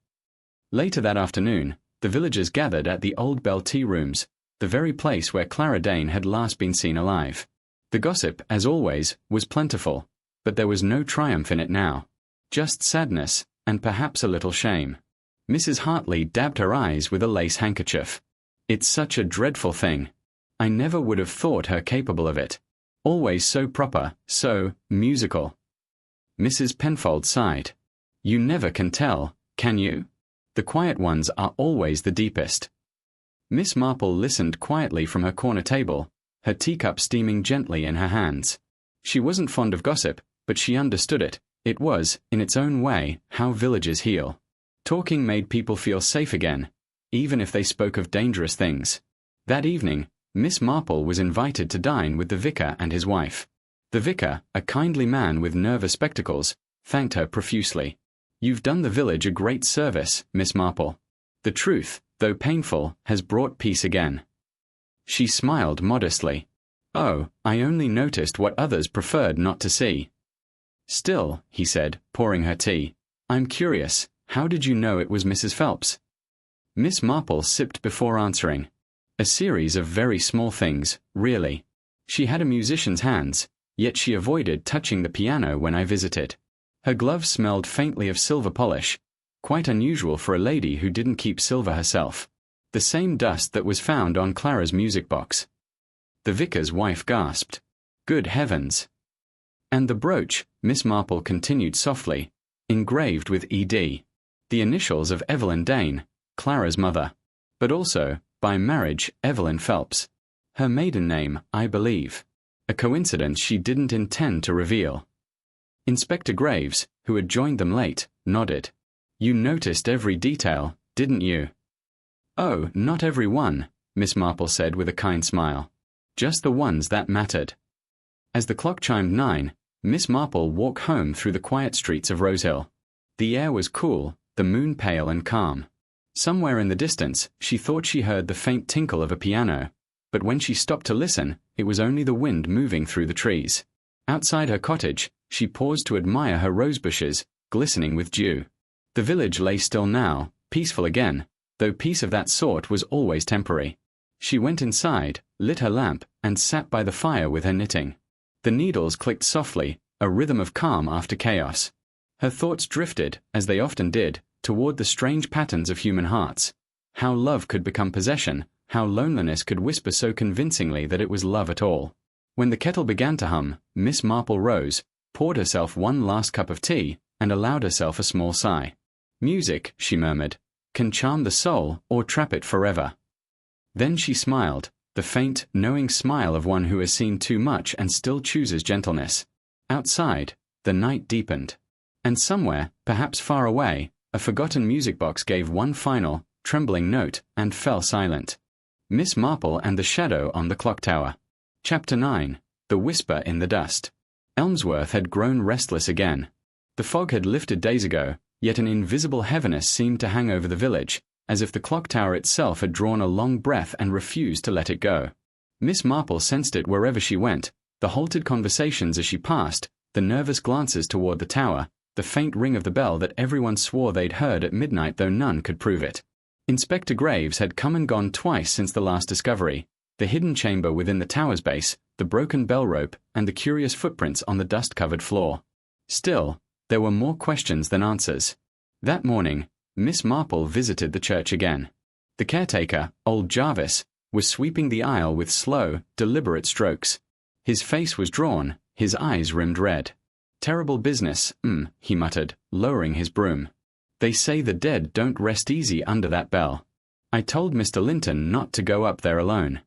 S2: Later that afternoon, the villagers gathered at the Old Bell Tea Rooms, the very place where Clara Dane had last been seen alive. The gossip, as always, was plentiful, but there was no triumph in it now. Just sadness, and perhaps a little shame. Mrs. Hartley dabbed her eyes with a lace handkerchief. It's such a dreadful thing. I never would have thought her capable of it. Always so proper, so musical. Mrs. Penfold sighed. You never can tell, can you? The quiet ones are always the deepest. Miss Marple listened quietly from her corner table, her teacup steaming gently in her hands. She wasn't fond of gossip, but she understood it. It was, in its own way, how villages heal. Talking made people feel safe again, even if they spoke of dangerous things. That evening, Miss Marple was invited to dine with the vicar and his wife. The vicar, a kindly man with nervous spectacles, thanked her profusely. You've done the village a great service, Miss Marple. The truth, though painful, has brought peace again. She smiled modestly. Oh, I only noticed what others preferred not to see. Still, he said, pouring her tea, I'm curious, how did you know it was Mrs. Phelps? Miss Marple sipped before answering. A series of very small things, really. She had a musician's hands, yet she avoided touching the piano when I visited. Her gloves smelled faintly of silver polish, quite unusual for a lady who didn't keep silver herself. The same dust that was found on Clara's music box. The vicar's wife gasped. Good heavens! And the brooch, Miss Marple continued softly, engraved with E.D., the initials of Evelyn Dane, Clara's mother, but also, by marriage, Evelyn Phelps. Her maiden name, I believe. A coincidence she didn't intend to reveal. Inspector Graves, who had joined them late, nodded. "You noticed every detail, didn't you?" "Oh, not every one," Miss Marple said with a kind smile. "Just the ones that mattered." As the clock chimed 9, Miss Marple walked home through the quiet streets of Rosehill. The air was cool, the moon pale and calm. Somewhere in the distance, she thought she heard the faint tinkle of a piano, but when she stopped to listen, it was only the wind moving through the trees. Outside her cottage, she paused to admire her rosebushes, glistening with dew. The village lay still now, peaceful again, though peace of that sort was always temporary. She went inside, lit her lamp, and sat by the fire with her knitting. The needles clicked softly, a rhythm of calm after chaos. Her thoughts drifted, as they often did, toward the strange patterns of human hearts. How love could become possession, how loneliness could whisper so convincingly that it was love at all. When the kettle began to hum, Miss Marple rose, poured herself one last cup of tea, and allowed herself a small sigh. "Music," she murmured, "can charm the soul or trap it forever." Then she smiled, the faint, knowing smile of one who has seen too much and still chooses gentleness. Outside, the night deepened. And somewhere, perhaps far away, a forgotten music box gave one final, trembling note, and fell silent. Miss Marple and the Shadow on the Clock Tower. Chapter 9. The Whisper in the Dust. Elmsworth had grown restless again. The fog had lifted days ago, yet an invisible heaviness seemed to hang over the village, as if the clock tower itself had drawn a long breath and refused to let it go. Miss Marple sensed it wherever she went, the halted conversations as she passed, the nervous glances toward the tower, the faint ring of the bell that everyone swore they'd heard at midnight though none could prove it. Inspector Graves had come and gone twice since the last discovery, the hidden chamber within the tower's base, the broken bell rope, and the curious footprints on the dust-covered floor. Still, there were more questions than answers. That morning, Miss Marple visited the church again. The caretaker, old Jarvis, was sweeping the aisle with slow, deliberate strokes. His face was drawn, his eyes rimmed red. "Terrible business, he muttered, lowering his broom. "They say the dead don't rest easy under that bell. I told Mr. Linton not to go up there alone."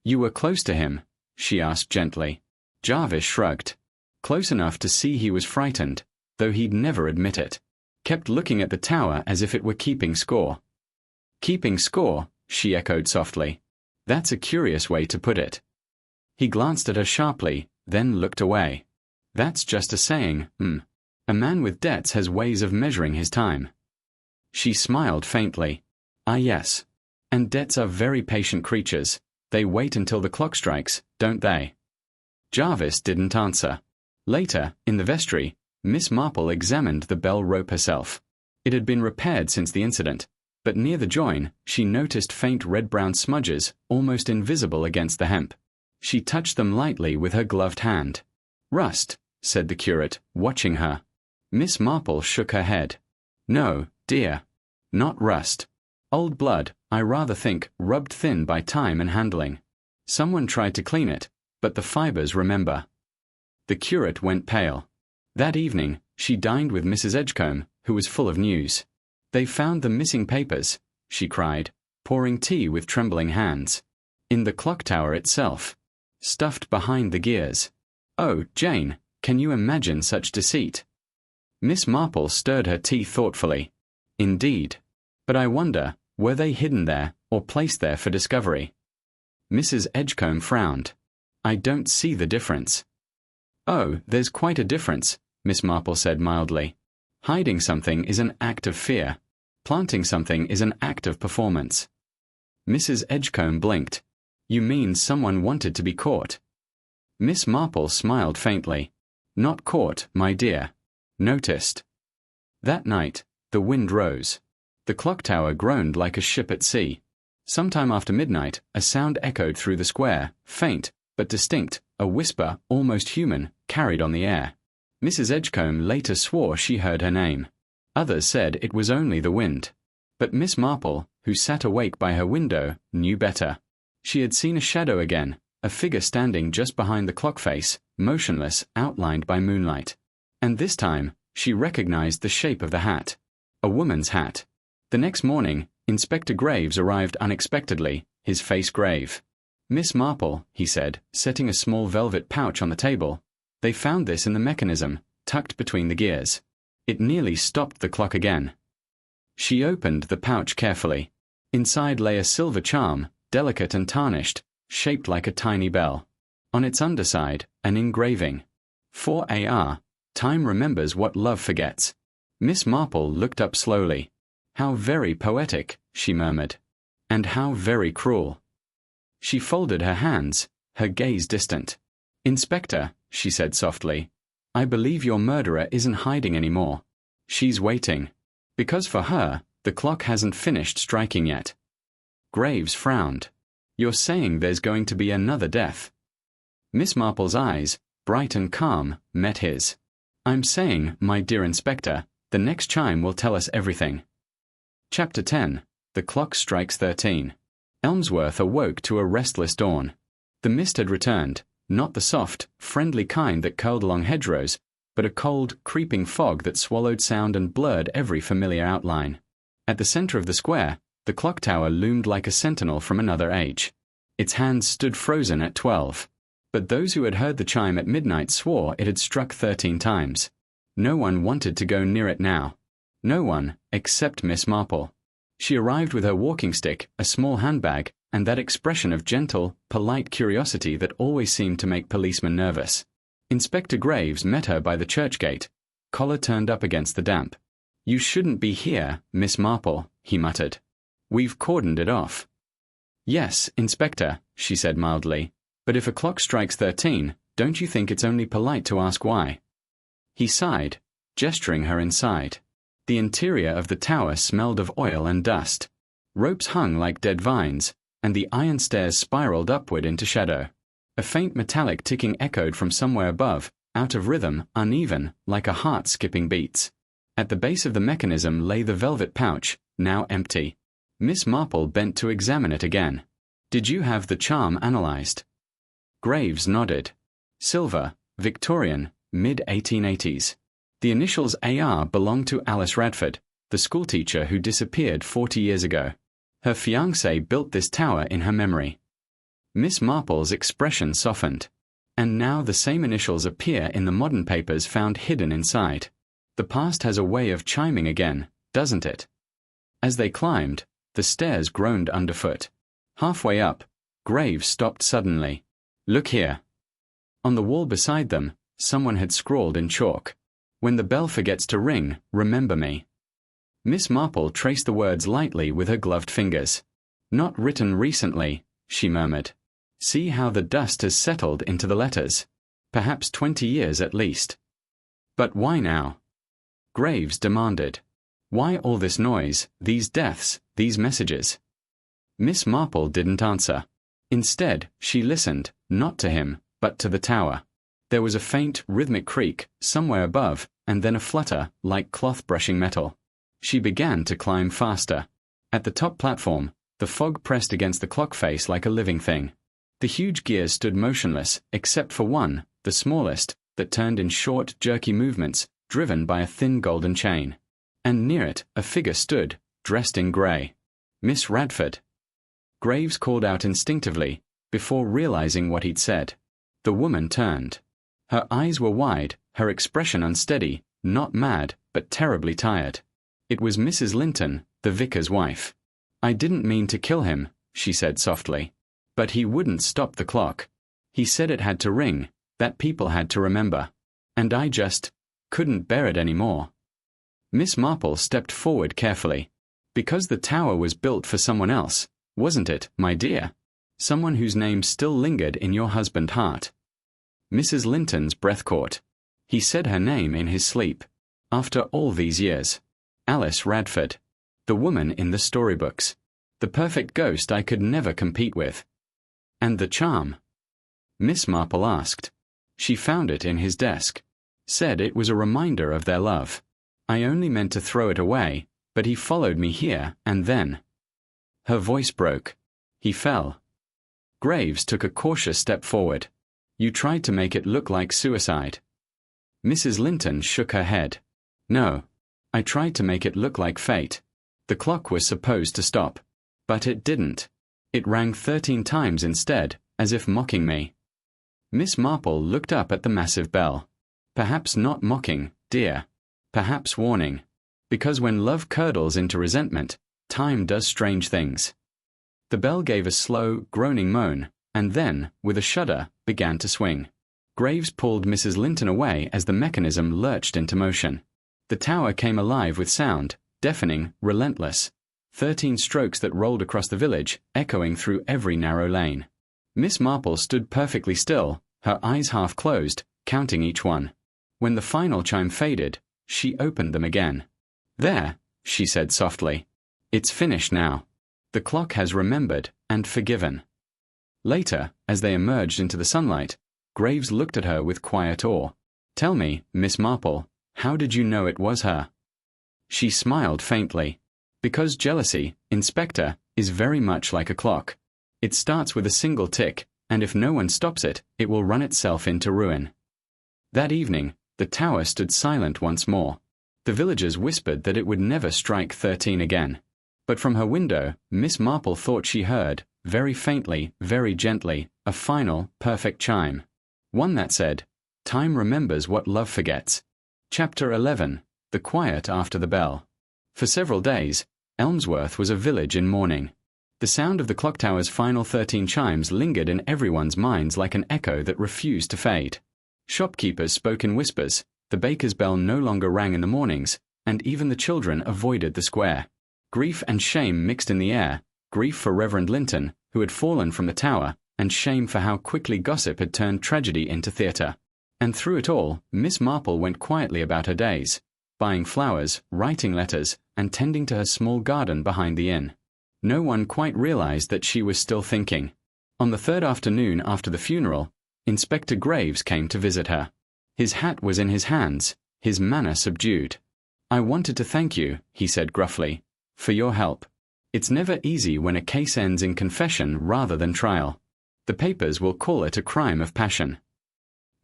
S2: "You were close to him?" she asked gently. Jarvis shrugged. Close enough to see he was frightened, though he'd never admit it. Kept looking at the tower as if it were keeping score. "Keeping score," she echoed softly. "That's a curious way to put it." He glanced at her sharply, then looked away. "That's just a saying, A man with debts has ways of measuring his time." She smiled faintly. "Ah, yes. And debts are very patient creatures. They wait until the clock strikes, don't they?" Jarvis didn't answer. Later, in the vestry, Miss Marple examined the bell rope herself. It had been repaired since the incident, but near the join, she noticed faint red-brown smudges, almost invisible against the hemp. She touched them lightly with her gloved hand. "Rust," said the curate, watching her. Miss Marple shook her head. "No, dear. Not rust. Old blood, I rather think, rubbed thin by time and handling. Someone tried to clean it, but the fibers remember." The curate went pale. That evening, she dined with Mrs. Edgecombe, who was full of news. "They found the missing papers," she cried, pouring tea with trembling hands. "In the clock tower itself. Stuffed behind the gears. Oh, Jane, can you imagine such deceit?" Miss Marple stirred her tea thoughtfully. "Indeed. But I wonder, were they hidden there, or placed there for discovery?" Mrs. Edgecombe frowned. "I don't see the difference." "Oh, there's quite a difference," Miss Marple said mildly. "Hiding something is an act of fear. Planting something is an act of performance." Mrs. Edgecombe blinked. "You mean someone wanted to be caught?" Miss Marple smiled faintly. "Not caught, my dear. Noticed." That night, the wind rose. The clock tower groaned like a ship at sea. Sometime after midnight, a sound echoed through the square, faint, but distinct, a whisper, almost human, carried on the air. Mrs. Edgecombe later swore she heard her name. Others said it was only the wind. But Miss Marple, who sat awake by her window, knew better. She had seen a shadow again, a figure standing just behind the clock face, motionless, outlined by moonlight. And this time, she recognized the shape of the hat. A woman's hat. The next morning, Inspector Graves arrived unexpectedly, his face grave. "Miss Marple," he said, setting a small velvet pouch on the table. "They found this in the mechanism, tucked between the gears. It nearly stopped the clock again. She opened the pouch carefully. Inside lay a silver charm, delicate and tarnished, shaped like a tiny bell. On its underside, an engraving. 4AR, time remembers what love forgets. Miss Marple looked up slowly. How very poetic, she murmured. And how very cruel. She folded her hands, her gaze distant. Inspector, she said softly, I believe your murderer isn't hiding anymore. She's waiting. Because for her, the clock hasn't finished striking yet. Graves frowned. You're saying there's going to be another death? Miss Marple's eyes, bright and calm, met his. I'm saying, my dear Inspector, the next chime will tell us everything. Chapter 10. The clock strikes 13. Elmsworth awoke to a restless dawn. The mist had returned, not the soft, friendly kind that curled along hedgerows, but a cold, creeping fog that swallowed sound and blurred every familiar outline. At the center of the square, the clock tower loomed like a sentinel from another age. Its hands stood frozen at 12. But those who had heard the chime at midnight swore it had struck 13 times. No one wanted to go near it now. No one, except Miss Marple. She arrived with her walking stick, a small handbag, and that expression of gentle, polite curiosity that always seemed to make policemen nervous. Inspector Graves met her by the church gate, collar turned up against the damp. You shouldn't be here, Miss Marple, he muttered. We've cordoned it off. Yes, Inspector, she said mildly, but if a clock strikes 13, don't you think it's only polite to ask why? He sighed, gesturing her inside. The interior of the tower smelled of oil and dust. Ropes hung like dead vines, and the iron stairs spiraled upward into shadow. A faint metallic ticking echoed from somewhere above, out of rhythm, uneven, like a heart skipping beats. At the base of the mechanism lay the velvet pouch, now empty. Miss Marple bent to examine it again. Did you have the charm analyzed? Graves nodded. Silver, Victorian, mid-1880s. The initials AR belonged to Alice Radford, the schoolteacher who disappeared 40 years ago. Her fiancé built this tower in her memory. Miss Marple's expression softened. And now the same initials appear in the modern papers found hidden inside. The past has a way of chiming again, doesn't it? As they climbed, the stairs groaned underfoot. Halfway up, Graves stopped suddenly. Look here. On the wall beside them, someone had scrawled in chalk. When the bell forgets to ring, remember me. Miss Marple traced the words lightly with her gloved fingers. Not written recently, she murmured. See how the dust has settled into the letters. Perhaps 20 years at least. But why now? Graves demanded. Why all this noise, these deaths, these messages? Miss Marple didn't answer. Instead, she listened, not to him, but to the tower. There was a faint, rhythmic creak, somewhere above, and then a flutter, like cloth brushing metal. She began to climb faster. At the top platform, the fog pressed against the clock face like a living thing. The huge gears stood motionless, except for one, the smallest, that turned in short, jerky movements, driven by a thin golden chain. And near it, a figure stood, dressed in grey. Miss Radford. Graves called out instinctively, before realizing what he'd said. The woman turned. Her eyes were wide, her expression unsteady, not mad, but terribly tired. It was Mrs. Linton, the vicar's wife. I didn't mean to kill him, she said softly. But he wouldn't stop the clock. He said it had to ring, that people had to remember. And I just couldn't bear it any more. Miss Marple stepped forward carefully. Because the tower was built for someone else, wasn't it, my dear? Someone whose name still lingered in your husband's heart. Mrs. Linton's breath caught. He said her name in his sleep. After all these years. Alice Radford. The woman in the storybooks. The perfect ghost I could never compete with. And the charm? Miss Marple asked. She found it in his desk. Said it was a reminder of their love. I only meant to throw it away, but he followed me here, and then. Her voice broke. He fell. Graves took a cautious step forward. You tried to make it look like suicide. Mrs. Linton shook her head. No. I tried to make it look like fate. The clock was supposed to stop. But it didn't. It rang 13 times instead, as if mocking me. Miss Marple looked up at the massive bell. Perhaps not mocking, dear. perhaps warning. Because when love curdles into resentment, time does strange things. The bell gave a slow, groaning moan, and then, with a shudder, began to swing. Graves pulled Mrs. Linton away as the mechanism lurched into motion. The tower came alive with sound, deafening, relentless. 13 strokes that rolled across the village, echoing through every narrow lane. Miss Marple stood perfectly still, her eyes half closed, counting each one. When the final chime faded, she opened them again. "There," she said softly. "It's finished now. The clock has remembered and forgiven." Later, as they emerged into the sunlight, Graves looked at her with quiet awe. "Tell me, Miss Marple, how did you know it was her?" She smiled faintly. "Because jealousy, Inspector, is very much like a clock. It starts with a single tick, and if no one stops it, it will run itself into ruin." That evening, the tower stood silent once more. The villagers whispered that it would never strike 13 again. But from her window, Miss Marple thought she heard, very faintly, very gently, a final, perfect chime. One that said, "Time remembers what love forgets." Chapter 11. The Quiet After the Bell. For several days, Elmsworth was a village in mourning. The sound of the clock tower's final 13 chimes lingered in everyone's minds like an echo that refused to fade. Shopkeepers spoke in whispers, the baker's bell no longer rang in the mornings, and even the children avoided the square. Grief and shame mixed in the air, grief for Reverend Linton, who had fallen from the tower, and shame for how quickly gossip had turned tragedy into theatre. And through it all, Miss Marple went quietly about her days, buying flowers, writing letters, and tending to her small garden behind the inn. No one quite realized that she was still thinking. On the third afternoon after the funeral, Inspector Graves came to visit her. His hat was in his hands, his manner subdued. "I wanted to thank you," he said gruffly, "for your help. It's never easy when a case ends in confession rather than trial. The papers will call it a crime of passion."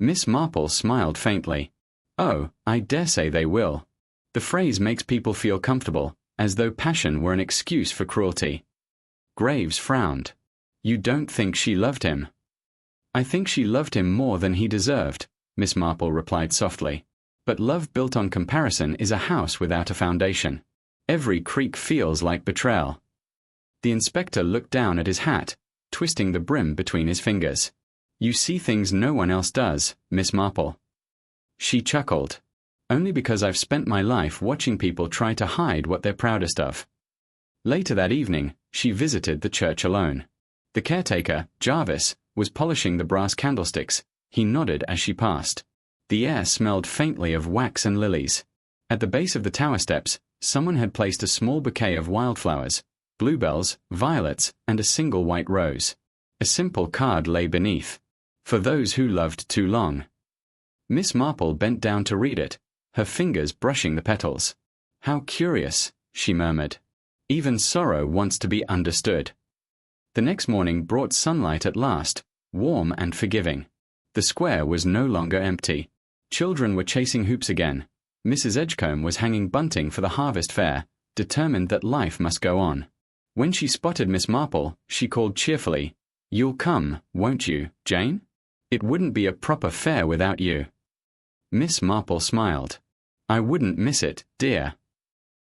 S2: Miss Marple smiled faintly. "Oh, I dare say they will. The phrase makes people feel comfortable, as though passion were an excuse for cruelty." Graves frowned. "You don't think she loved him?" "I think she loved him more than he deserved," Miss Marple replied softly. "But love built on comparison is a house without a foundation. Every creak feels like betrayal." The inspector looked down at his hat, twisting the brim between his fingers. "You see things no one else does, Miss Marple." She chuckled. "Only because I've spent my life watching people try to hide what they're proudest of." Later that evening, she visited the church alone. The caretaker, Jarvis, was polishing the brass candlesticks. He nodded as she passed. The air smelled faintly of wax and lilies. At the base of the tower steps, someone had placed a small bouquet of wildflowers, bluebells, violets, and a single white rose. A simple card lay beneath. "For those who loved too long." Miss Marple bent down to read it, her fingers brushing the petals. "How curious," she murmured. "Even sorrow wants to be understood." The next morning brought sunlight at last, warm and forgiving. The square was no longer empty. Children were chasing hoops again. Mrs. Edgecombe was hanging bunting for the harvest fair, determined that life must go on. When she spotted Miss Marple, she called cheerfully, "You'll come, won't you, Jane? It wouldn't be a proper fair without you." Miss Marple smiled. "I wouldn't miss it, dear."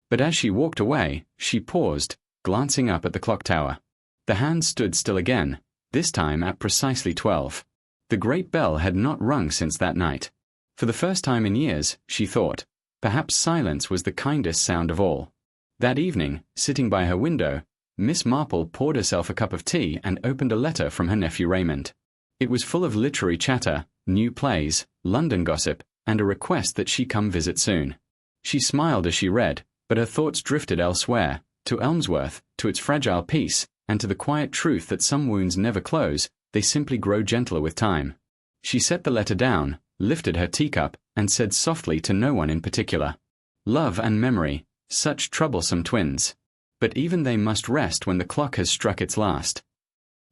S2: But as she walked away, she paused, glancing up at the clock tower. The hands stood still again, this time at precisely 12. The great bell had not rung since that night. For the first time in years, she thought, perhaps silence was the kindest sound of all. That evening, sitting by her window, Miss Marple poured herself a cup of tea and opened a letter from her nephew Raymond. It was full of literary chatter, new plays, London gossip, and a request that she come visit soon. She smiled as she read, but her thoughts drifted elsewhere, to Elmsworth, to its fragile peace, and to the quiet truth that some wounds never close, they simply grow gentler with time. She set the letter down, lifted her teacup, and said softly to no one in particular, "Love and memory, such troublesome twins. But even they must rest when the clock has struck its last."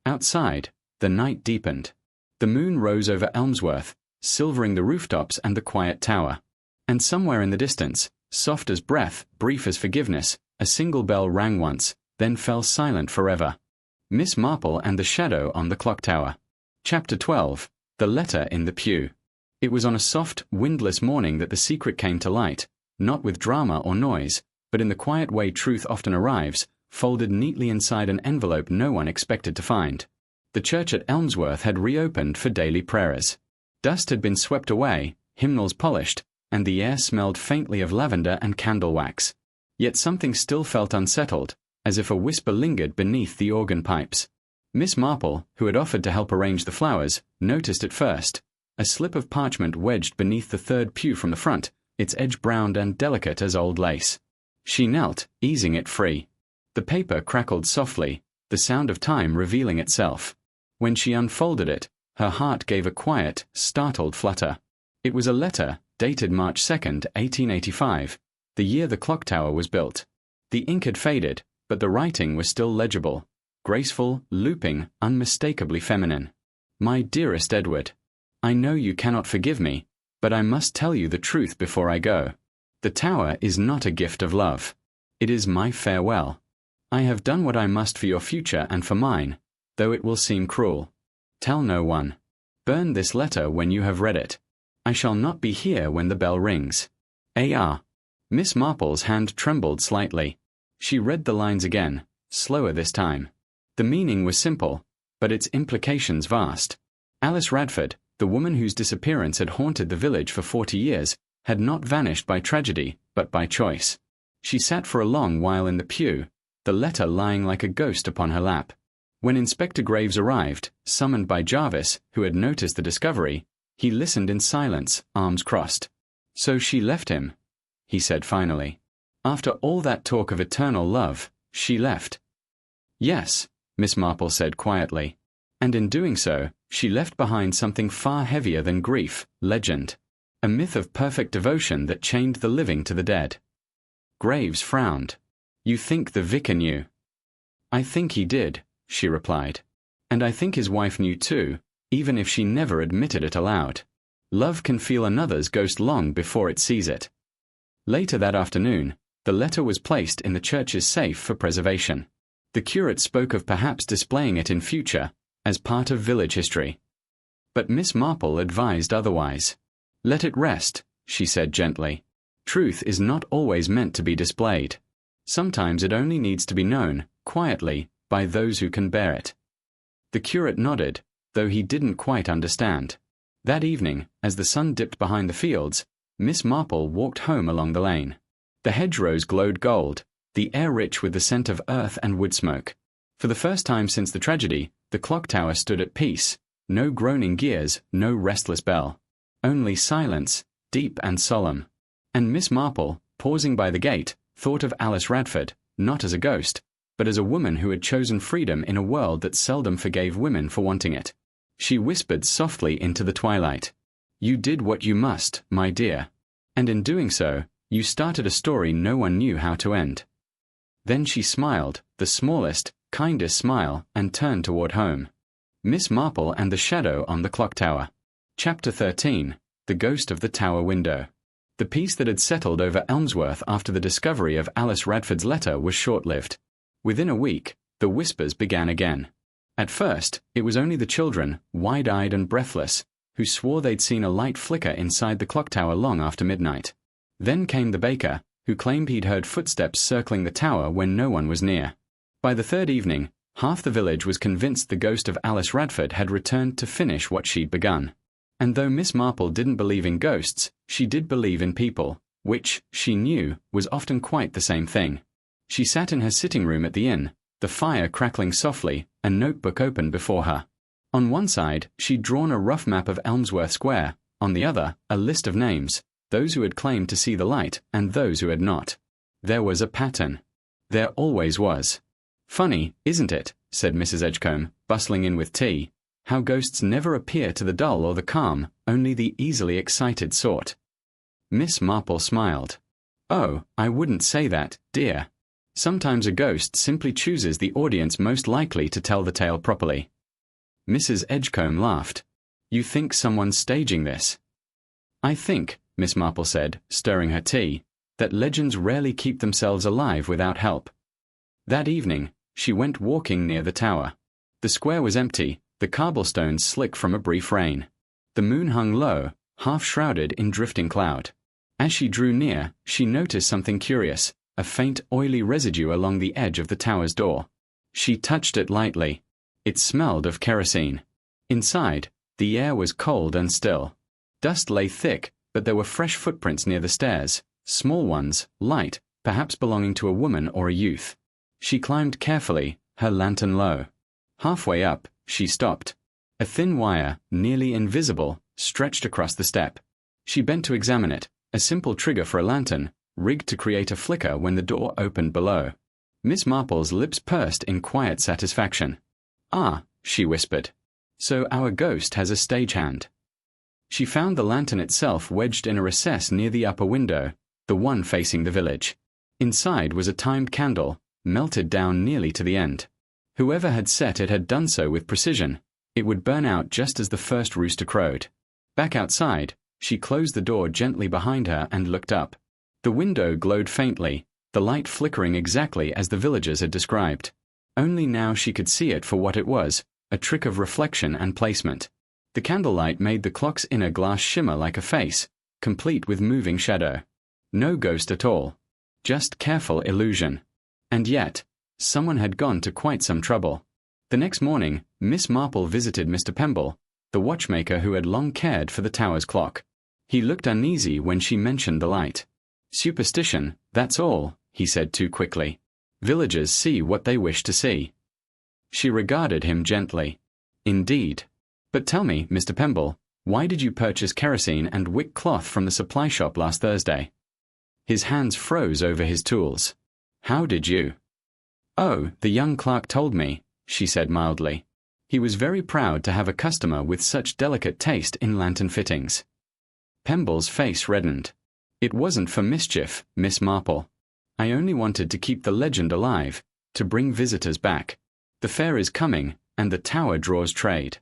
S2: Outside, the night deepened. The moon rose over Elmsworth, silvering the rooftops and the quiet tower. And somewhere in the distance, soft as breath, brief as forgiveness, a single bell rang once, then fell silent forever. Miss Marple and the Shadow on the Clock Tower. Chapter 12. The Letter in the Pew. It was on a soft, windless morning that the secret came to light, not with drama or noise, but in the quiet way truth often arrives, folded neatly inside an envelope no one expected to find. The church at Elmsworth had reopened for daily prayers. Dust had been swept away, hymnals polished, and the air smelled faintly of lavender and candle wax. Yet something still felt unsettled, as if a whisper lingered beneath the organ pipes. Miss Marple, who had offered to help arrange the flowers, noticed it first. A slip of parchment wedged beneath the third pew from the front, its edge browned and delicate as old lace. She knelt, easing it free. The paper crackled softly, the sound of time revealing itself. When she unfolded it, her heart gave a quiet, startled flutter. It was a letter, dated March 2nd, 1885, the year the clock tower was built. The ink had faded, but the writing was still legible. Graceful, looping, unmistakably feminine. My dearest Edward, I know you cannot forgive me, but I must tell you the truth before I go. The tower is not a gift of love. It is my farewell. I have done what I must for your future and for mine, though it will seem cruel. Tell no one. Burn this letter when you have read it. I shall not be here when the bell rings. A.R. Miss Marple's hand trembled slightly. She read the lines again, slower this time. The meaning was simple, but its implications vast. Alice Radford, the woman whose disappearance had haunted the village for 40 years, had not vanished by tragedy, but by choice. She sat for a long while in the pew, the letter lying like a ghost upon her lap. When Inspector Graves arrived, summoned by Jarvis, who had noticed the discovery, he listened in silence, arms crossed. So she left him, he said finally. After all that talk of eternal love, she left. Yes, Miss Marple said quietly. And in doing so, she left behind something far heavier than grief, legend. A myth of perfect devotion that chained the living to the dead. Graves frowned. You think the vicar knew? I think he did, she replied. And I think his wife knew too, even if she never admitted it aloud. Love can feel another's ghost long before it sees it. Later that afternoon, the letter was placed in the church's safe for preservation. The curate spoke of perhaps displaying it in future, as part of village history. But Miss Marple advised otherwise. Let it rest, she said gently. Truth is not always meant to be displayed. Sometimes it only needs to be known, quietly, by those who can bear it. The curate nodded, though he didn't quite understand. That evening, as the sun dipped behind the fields, Miss Marple walked home along the lane. The hedgerows glowed gold, the air rich with the scent of earth and wood smoke. For the first time since the tragedy, the clock tower stood at peace. No groaning gears, no restless bell. Only silence, deep and solemn. And Miss Marple, pausing by the gate, thought of Alice Radford, not as a ghost, but as a woman who had chosen freedom in a world that seldom forgave women for wanting it. She whispered softly into the twilight. You did what you must, my dear. And in doing so, you started a story no one knew how to end. Then she smiled, the smallest, kindest smile, and turned toward home. Miss Marple and the Shadow on the Clock Tower. Chapter 13. The Ghost of the Tower Window. The peace that had settled over Elmsworth after the discovery of Alice Radford's letter was short-lived. Within a week, the whispers began again. At first, it was only the children, wide-eyed and breathless, who swore they'd seen a light flicker inside the clock tower long after midnight. Then came the baker, who claimed he'd heard footsteps circling the tower when no one was near. By the third evening, half the village was convinced the ghost of Alice Radford had returned to finish what she'd begun. And though Miss Marple didn't believe in ghosts, she did believe in people, which, she knew, was often quite the same thing. She sat in her sitting room at the inn, the fire crackling softly, a notebook open before her. On one side, she'd drawn a rough map of Elmsworth Square, on the other, a list of names, those who had claimed to see the light and those who had not. There was a pattern. There always was. Funny, isn't it, said Mrs. Edgecombe, bustling in with tea, how ghosts never appear to the dull or the calm, only the easily excited sort. Miss Marple smiled. Oh, I wouldn't say that, dear. Sometimes a ghost simply chooses the audience most likely to tell the tale properly. Mrs. Edgecombe laughed. You think someone's staging this? I think, Miss Marple said, stirring her tea, that legends rarely keep themselves alive without help. That evening, she went walking near the tower. The square was empty, the cobblestones slick from a brief rain. The moon hung low, half shrouded in drifting cloud. As she drew near, she noticed something curious, a faint oily residue along the edge of the tower's door. She touched it lightly. It smelled of kerosene. Inside, the air was cold and still. Dust lay thick, but there were fresh footprints near the stairs, small ones, light, perhaps belonging to a woman or a youth. She climbed carefully, her lantern low. Halfway up, she stopped. A thin wire, nearly invisible, stretched across the step. She bent to examine it, a simple trigger for a lantern, rigged to create a flicker when the door opened below. Miss Marple's lips pursed in quiet satisfaction. "Ah," she whispered. "So our ghost has a stagehand." She found the lantern itself wedged in a recess near the upper window, the one facing the village. Inside was a timed candle, melted down nearly to the end. Whoever had set it had done so with precision. It would burn out just as the first rooster crowed. Back outside, she closed the door gently behind her and looked up. The window glowed faintly, the light flickering exactly as the villagers had described. Only now she could see it for what it was, a trick of reflection and placement. The candlelight made the clock's inner glass shimmer like a face, complete with moving shadow. No ghost at all. Just careful illusion. And yet, someone had gone to quite some trouble. The next morning, Miss Marple visited Mr. Pemble, the watchmaker who had long cared for the tower's clock. He looked uneasy when she mentioned the light. "Superstition, that's all," he said too quickly. "Villagers see what they wish to see." She regarded him gently. "Indeed. But tell me, Mr. Pemble, why did you purchase kerosene and wick cloth from the supply shop last Thursday?" His hands froze over his tools. "How did you?" "Oh, the young clerk told me," she said mildly. He was very proud to have a customer with such delicate taste in lantern fittings. Pemble's face reddened. "It wasn't for mischief, Miss Marple. I only wanted to keep the legend alive, to bring visitors back. The fair is coming, and the tower draws trade."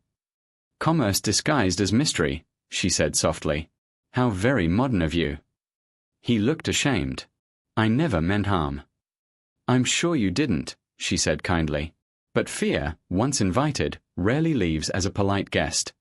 S2: "Commerce disguised as mystery," she said softly. "How very modern of you." He looked ashamed. "I never meant harm." "I'm sure you didn't," she said kindly. "But fear, once invited, rarely leaves as a polite guest."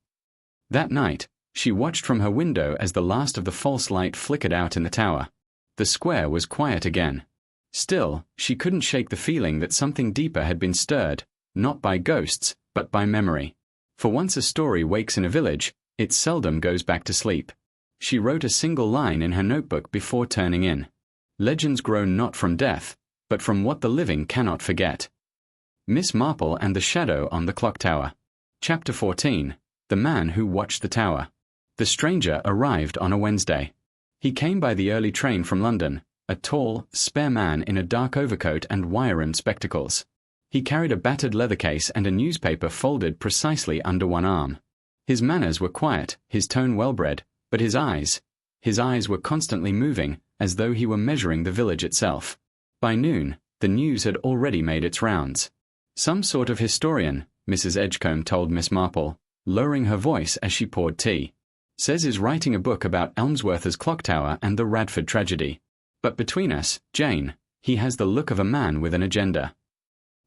S2: That night, she watched from her window as the last of the false light flickered out in the tower. The square was quiet again. Still, she couldn't shake the feeling that something deeper had been stirred, not by ghosts, but by memory. For once a story wakes in a village, it seldom goes back to sleep. She wrote a single line in her notebook before turning in. "Legends grow not from death, but from what the living cannot forget." Miss Marple and the Shadow on the Clock Tower. Chapter 14. The Man Who Watched the Tower. The stranger arrived on a Wednesday. He came by the early train from London, a tall, spare man in a dark overcoat and wire-rimmed spectacles. He carried a battered leather case and a newspaper folded precisely under one arm. His manners were quiet, his tone well-bred, but his eyes were constantly moving, as though he were measuring the village itself. By noon, the news had already made its rounds. "Some sort of historian," Mrs. Edgecombe told Miss Marple, lowering her voice as she poured tea. "Says is writing a book about Elmsworth's clock tower and the Radford tragedy. But between us, Jane, he has the look of a man with an agenda."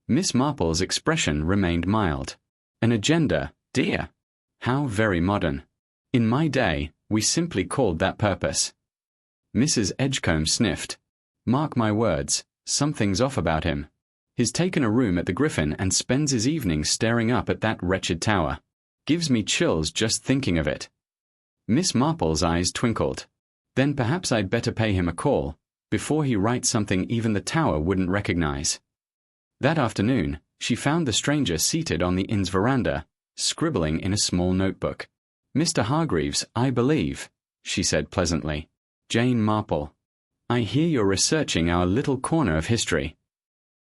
S2: Miss Marple's expression remained mild. "An agenda, dear. How very modern. In my day, we simply called that purpose." Mrs. Edgecombe sniffed. "Mark my words, something's off about him. He's taken a room at the Griffin and spends his evenings staring up at that wretched tower. Gives me chills just thinking of it." Miss Marple's eyes twinkled. "Then perhaps I'd better pay him a call, before he writes something even the tower wouldn't recognize." That afternoon, she found the stranger seated on the inn's veranda, scribbling in a small notebook. "Mr. Hargreaves, I believe," she said pleasantly. "Jane Marple. I hear you're researching our little corner of history."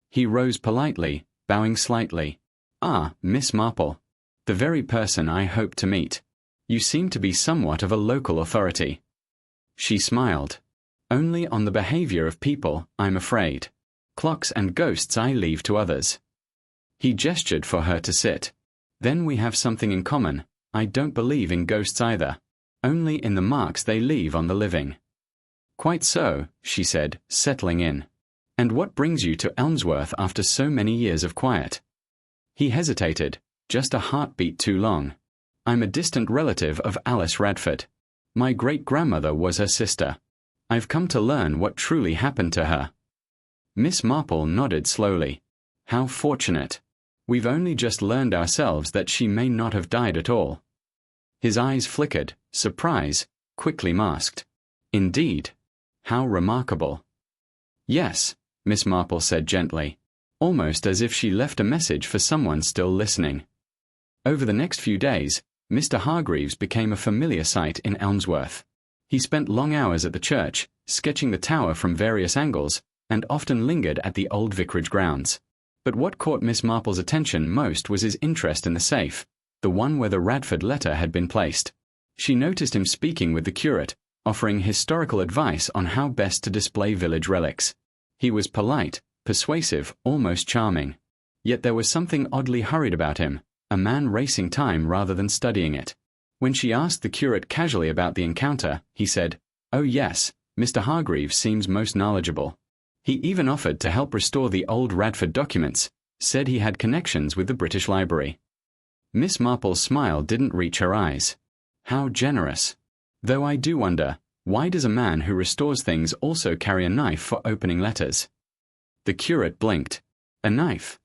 S2: He rose politely, bowing slightly. "Ah, Miss Marple. The very person I hoped to meet. You seem to be somewhat of a local authority." She smiled. "Only on the behavior of people, I'm afraid. Clocks and ghosts I leave to others." He gestured for her to sit. "Then we have something in common. I don't believe in ghosts either. Only in the marks they leave on the living." "Quite so," she said, settling in. "And what brings you to Elmsworth after so many years of quiet?" He hesitated, just a heartbeat too long. "I'm a distant relative of Alice Radford. My great-grandmother was her sister. I've come to learn what truly happened to her. Miss Marple nodded slowly. How fortunate. We've only just learned ourselves that she may not have died at all. His eyes flickered, surprise, quickly masked. Indeed. How remarkable. Yes, Miss Marple said gently, almost as if she left a message for someone still listening. Over the next few days, Mr. Hargreaves became a familiar sight in Elmsworth. He spent long hours at the church, sketching the tower from various angles, and often lingered at the old vicarage grounds. But what caught Miss Marple's attention most was his interest in the safe, the one where the Radford letter had been placed. She noticed him speaking with the curate, offering historical advice on how best to display village relics. He was polite, persuasive, almost charming. Yet there was something oddly hurried about him, a man racing time rather than studying it. When she asked the curate casually about the encounter, he said, "Oh yes, Mr. Hargreaves seems most knowledgeable." He even offered to help restore the old Radford documents, said he had connections with the British Library. Miss Marple's smile didn't reach her eyes. How generous. Though I do wonder, why does a man who restores things also carry a knife for opening letters? The curate blinked. A knife?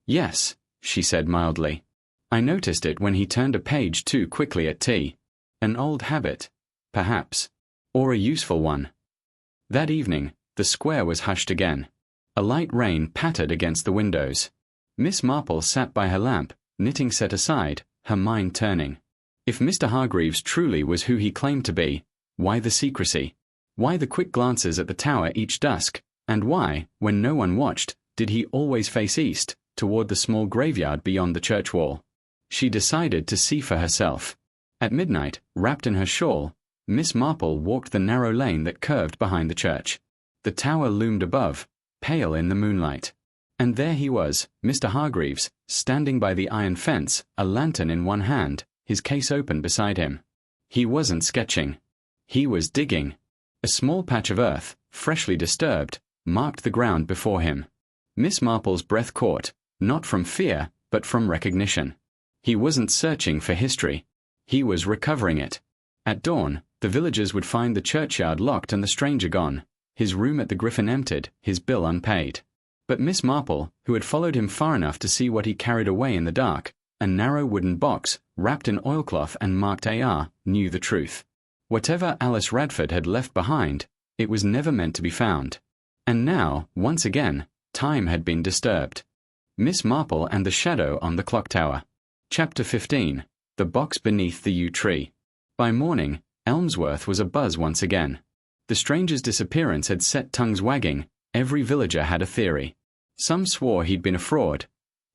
S2: Yes, she said mildly. I noticed it when he turned a page too quickly at tea. An old habit, perhaps. Or a useful one. That evening, the square was hushed again. A light rain pattered against the windows. Miss Marple sat by her lamp, knitting set aside, her mind turning. If Mr. Hargreaves truly was who he claimed to be, why the secrecy? Why the quick glances at the tower each dusk? And why, when no one watched, did he always face east, toward the small graveyard beyond the church wall? She decided to see for herself. At midnight, wrapped in her shawl, Miss Marple walked the narrow lane that curved behind the church. The tower loomed above, pale in the moonlight. And there he was, Mr. Hargreaves, standing by the iron fence, a lantern in one hand, his case open beside him. He wasn't sketching. He was digging. A small patch of earth, freshly disturbed, marked the ground before him. Miss Marple's breath caught, not from fear, but from recognition. He wasn't searching for history. He was recovering it. At dawn, the villagers would find the churchyard locked and the stranger gone, his room at the Griffin emptied, his bill unpaid. But Miss Marple, who had followed him far enough to see what he carried away in the dark, a narrow wooden box, wrapped in oilcloth and marked AR, knew the truth. Whatever Alice Radford had left behind, it was never meant to be found. And now, once again, time had been disturbed. Miss Marple and the Shadow on the Clock Tower. Chapter 15. The Box Beneath the Yew Tree. By morning, Elmsworth was abuzz once again. The stranger's disappearance had set tongues wagging. Every villager had a theory. Some swore he'd been a fraud.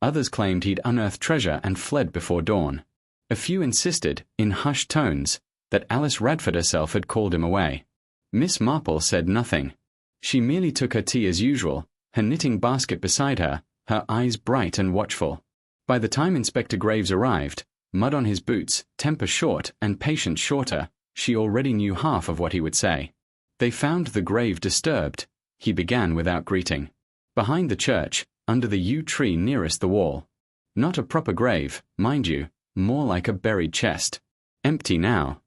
S2: Others claimed he'd unearthed treasure and fled before dawn. A few insisted, in hushed tones, that Alice Radford herself had called him away. Miss Marple said nothing. She merely took her tea as usual, her knitting basket beside her, her eyes bright and watchful. By the time Inspector Graves arrived, mud on his boots, temper short and patience shorter, she already knew half of what he would say. They found the grave disturbed. He began without greeting. Behind the church, under the yew tree nearest the wall. Not a proper grave, mind you, more like a buried chest. Empty now.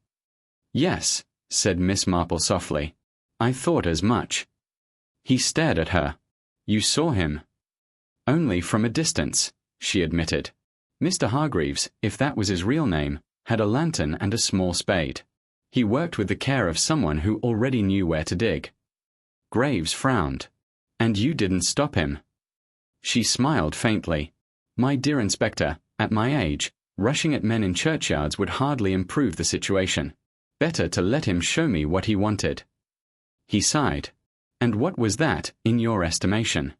S2: Yes, said Miss Marple softly. I thought as much. He stared at her. You saw him? Only from a distance, she admitted. Mr. Hargreaves, if that was his real name, had a lantern and a small spade. He worked with the care of someone who already knew where to dig. Graves frowned. And you didn't stop him. She smiled faintly. My dear Inspector, at my age, rushing at men in churchyards would hardly improve the situation. Better to let him show me what he wanted. He sighed. And what was that, in your estimation?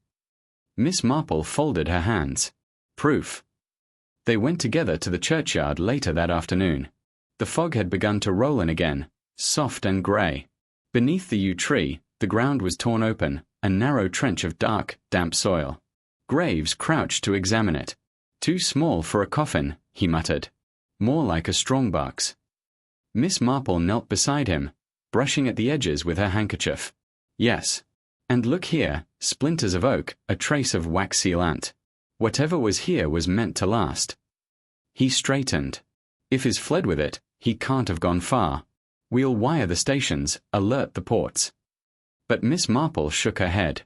S2: Miss Marple folded her hands. Proof. They went together to the churchyard later that afternoon. The fog had begun to roll in again, soft and grey. Beneath the yew tree, the ground was torn open, a narrow trench of dark, damp soil. Graves crouched to examine it. Too small for a coffin, he muttered. More like a strongbox. Miss Marple knelt beside him, brushing at the edges with her handkerchief. Yes. And look here, splinters of oak, a trace of wax sealant. Whatever was here was meant to last. He straightened. If he's fled with it, he can't have gone far. We'll wire the stations, alert the ports. But Miss Marple shook her head.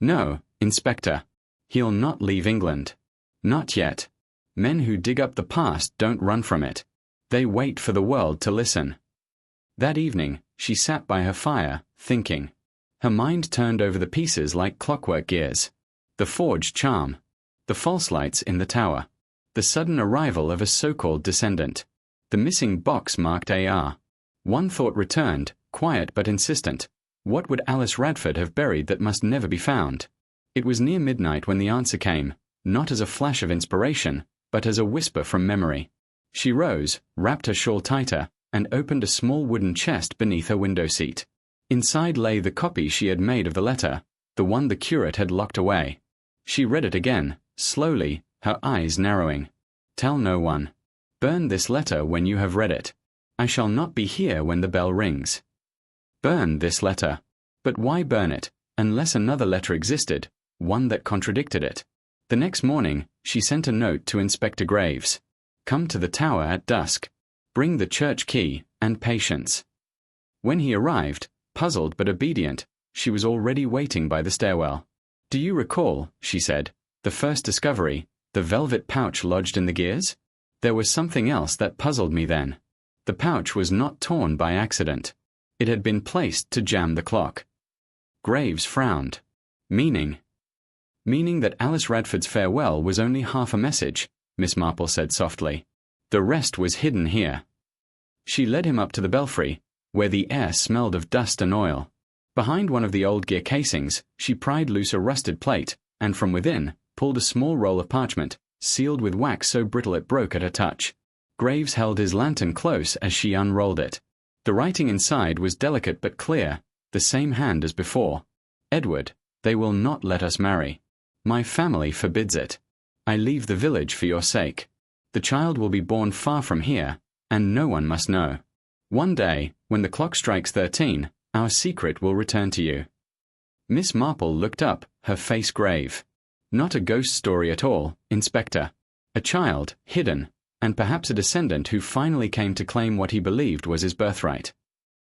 S2: No, Inspector. He'll not leave England. Not yet. Men who dig up the past don't run from it. They wait for the world to listen. That evening, she sat by her fire, thinking. Her mind turned over the pieces like clockwork gears. The forged charm. The false lights in the tower. The sudden arrival of a so-called descendant. The missing box marked AR. One thought returned, quiet but insistent. What would Alice Radford have buried that must never be found? It was near midnight when the answer came, not as a flash of inspiration, but as a whisper from memory. She rose, wrapped her shawl tighter, and opened a small wooden chest beneath her window seat. Inside lay the copy she had made of the letter, the one the curate had locked away. She read it again, slowly, her eyes narrowing. Tell no one. Burn this letter when you have read it. I shall not be here when the bell rings. Burn this letter. But why burn it, unless another letter existed, one that contradicted it? The next morning, she sent a note to Inspector Graves. Come to the tower at dusk. Bring the church key, and patience. When he arrived, puzzled but obedient, she was already waiting by the stairwell. Do you recall, she said, the first discovery, the velvet pouch lodged in the gears? There was something else that puzzled me then. The pouch was not torn by accident. It had been placed to jam the clock. Graves frowned. Meaning? Meaning that Alice Radford's farewell was only half a message, Miss Marple said softly. The rest was hidden here. She led him up to the belfry, where the air smelled of dust and oil. Behind one of the old gear casings, she pried loose a rusted plate, and from within, pulled a small roll of parchment, sealed with wax so brittle it broke at her touch. Graves held his lantern close as she unrolled it. The writing inside was delicate but clear, the same hand as before. Edward, they will not let us marry. My family forbids it. I leave the village for your sake. The child will be born far from here, and no one must know. One day, when the clock strikes 13, our secret will return to you. Miss Marple looked up, her face grave. Not a ghost story at all, Inspector. A child, hidden, and perhaps a descendant who finally came to claim what he believed was his birthright.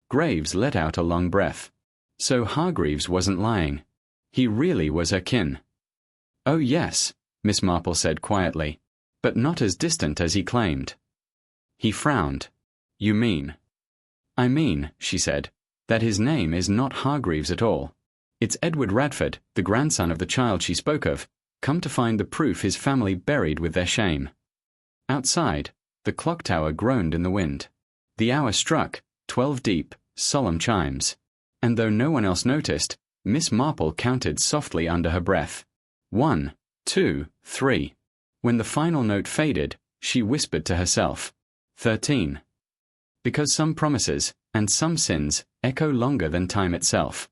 S2: Graves let out a long breath. So Hargreaves wasn't lying. He really was her kin. Oh yes, Miss Marple said quietly, but not as distant as he claimed. He frowned. You mean? I mean, she said, that his name is not Hargreaves at all. It's Edward Radford, the grandson of the child she spoke of, come to find the proof his family buried with their shame. Outside, the clock tower groaned in the wind. The hour struck, 12 deep, solemn chimes. And though no one else noticed, Miss Marple counted softly under her breath. 1, 2, 3. When the final note faded, she whispered to herself, 13. Because some promises, and some sins, echo longer than time itself.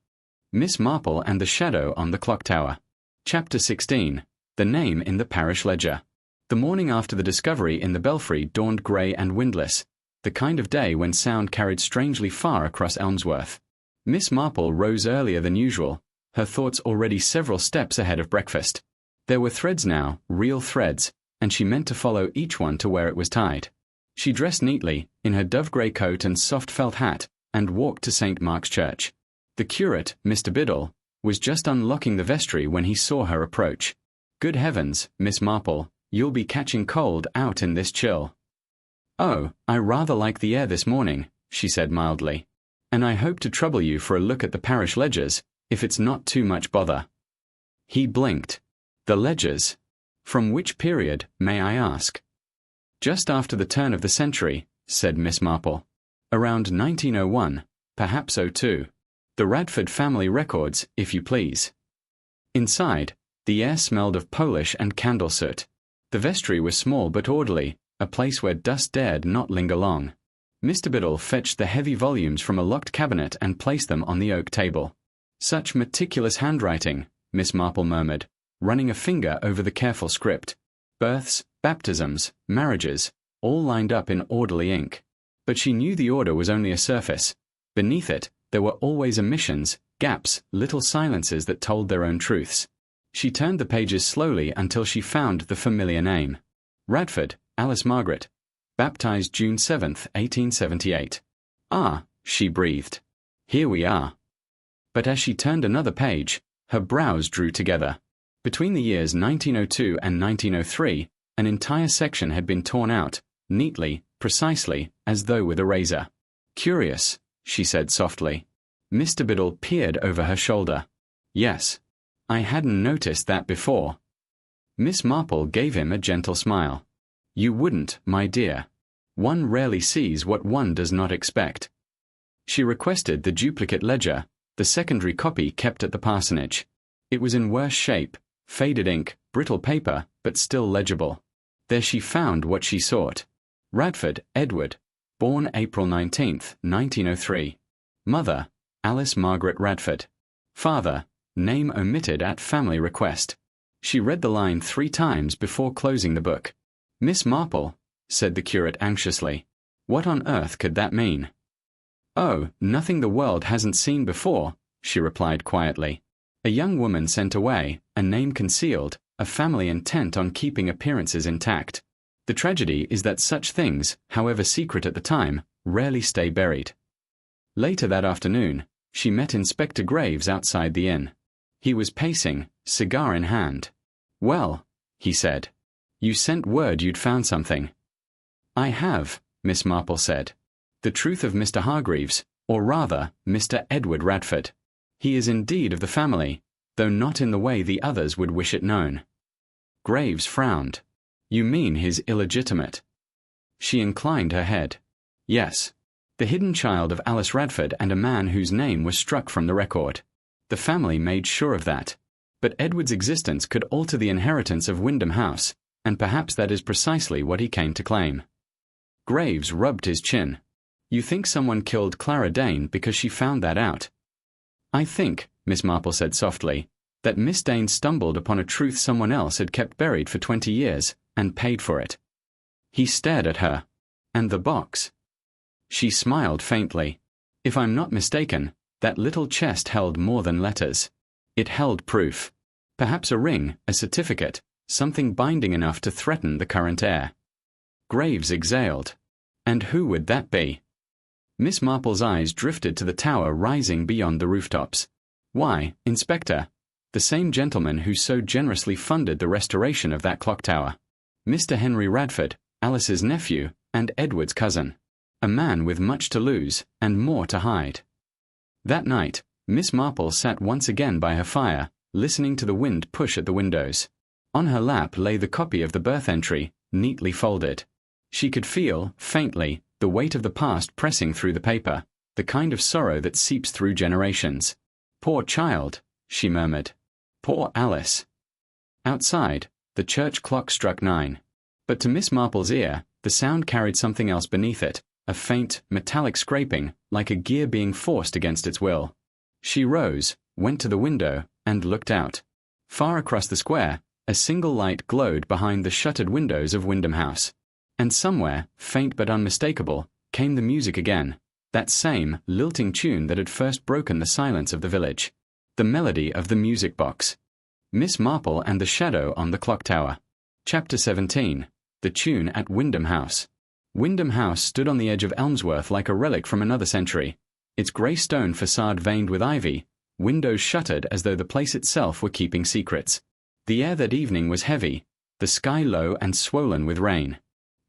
S2: Miss Marple and the Shadow on the Clock Tower. Chapter 16. The Name in the Parish Ledger. The morning after the discovery in the belfry dawned grey and windless, the kind of day when sound carried strangely far across Elmsworth. Miss Marple rose earlier than usual, her thoughts already several steps ahead of breakfast. There were threads now, real threads, and she meant to follow each one to where it was tied. She dressed neatly, in her dove-grey coat and soft felt hat, and walked to St. Mark's Church. The curate, Mr. Biddle, was just unlocking the vestry when he saw her approach. Good heavens, Miss Marple, you'll be catching cold out in this chill. Oh, I rather like the air this morning, she said mildly. And I hope to trouble you for a look at the parish ledgers, if it's not too much bother. He blinked. The ledgers? From which period, may I ask? Just after the turn of the century, said Miss Marple. Around 1901, perhaps '02. The Radford family records, if you please. Inside, the air smelled of Polish and candle soot. The vestry was small but orderly, a place where dust dared not linger long. Mr. Biddle fetched the heavy volumes from a locked cabinet and placed them on the oak table. Such meticulous handwriting, Miss Marple murmured, running a finger over the careful script. Births, baptisms, marriages, all lined up in orderly ink. But she knew the order was only a surface. Beneath it, there were always omissions, gaps, little silences that told their own truths. She turned the pages slowly until she found the familiar name. Radford, Alice Margaret. Baptized June 7, 1878. Ah, she breathed. Here we are. But as she turned another page, her brows drew together. Between the years 1902 and 1903, an entire section had been torn out, neatly, precisely, as though with a razor. Curious, she said softly. Mr. Biddle peered over her shoulder. Yes. I hadn't noticed that before. Miss Marple gave him a gentle smile. You wouldn't, my dear. One rarely sees what one does not expect. She requested the duplicate ledger, the secondary copy kept at the parsonage. It was in worse shape, faded ink, brittle paper, but still legible. There she found what she sought. Radford, Edward, born April 19, 1903. Mother, Alice Margaret Radford. Father, name omitted at family request. She read the line 3 times before closing the book. Miss Marple, said the curate anxiously. What on earth could that mean? Oh, nothing the world hasn't seen before, she replied quietly. A young woman sent away, a name concealed, a family intent on keeping appearances intact. The tragedy is that such things, however secret at the time, rarely stay buried. Later that afternoon, she met Inspector Graves outside the inn. He was pacing, cigar in hand. Well, he said. You sent word you'd found something. I have, Miss Marple said. The truth of Mr. Hargreaves, or rather, Mr. Edward Radford. He is indeed of the family, though not in the way the others would wish it known. Graves frowned. You mean his illegitimate? She inclined her head. Yes. The hidden child of Alice Radford and a man whose name was struck from the record. The family made sure of that. But Edward's existence could alter the inheritance of Wyndham House, and perhaps that is precisely what he came to claim. Graves rubbed his chin. You think someone killed Clara Dane because she found that out? I think, Miss Marple said softly, that Miss Dane stumbled upon a truth someone else had kept buried for 20 years, and paid for it. He stared at her. And the box? She smiled faintly. If I'm not mistaken, that little chest held more than letters. It held proof. Perhaps a ring, a certificate, something binding enough to threaten the current heir. Graves exhaled. And who would that be? Miss Marple's eyes drifted to the tower rising beyond the rooftops. Why, Inspector, the same gentleman who so generously funded the restoration of that clock tower. Mr. Henry Radford, Alice's nephew, and Edward's cousin. A man with much to lose, and more to hide. That night, Miss Marple sat once again by her fire, listening to the wind push at the windows. On her lap lay the copy of the birth entry, neatly folded. She could feel, faintly, the weight of the past pressing through the paper, the kind of sorrow that seeps through generations. Poor child, she murmured. Poor Alice. Outside, the church clock struck 9. But to Miss Marple's ear, the sound carried something else beneath it, a faint, metallic scraping, like a gear being forced against its will. She rose, went to the window, and looked out. Far across the square, a single light glowed behind the shuttered windows of Wyndham House. And somewhere, faint but unmistakable, came the music again, that same, lilting tune that had first broken the silence of the village. The melody of the music box. Miss Marple and the Shadow on the Clock Tower. Chapter 17. The Tune at Wyndham House. Wyndham House stood on the edge of Elmsworth like a relic from another century, its grey stone facade veined with ivy, windows shuttered as though the place itself were keeping secrets. The air that evening was heavy, the sky low and swollen with rain.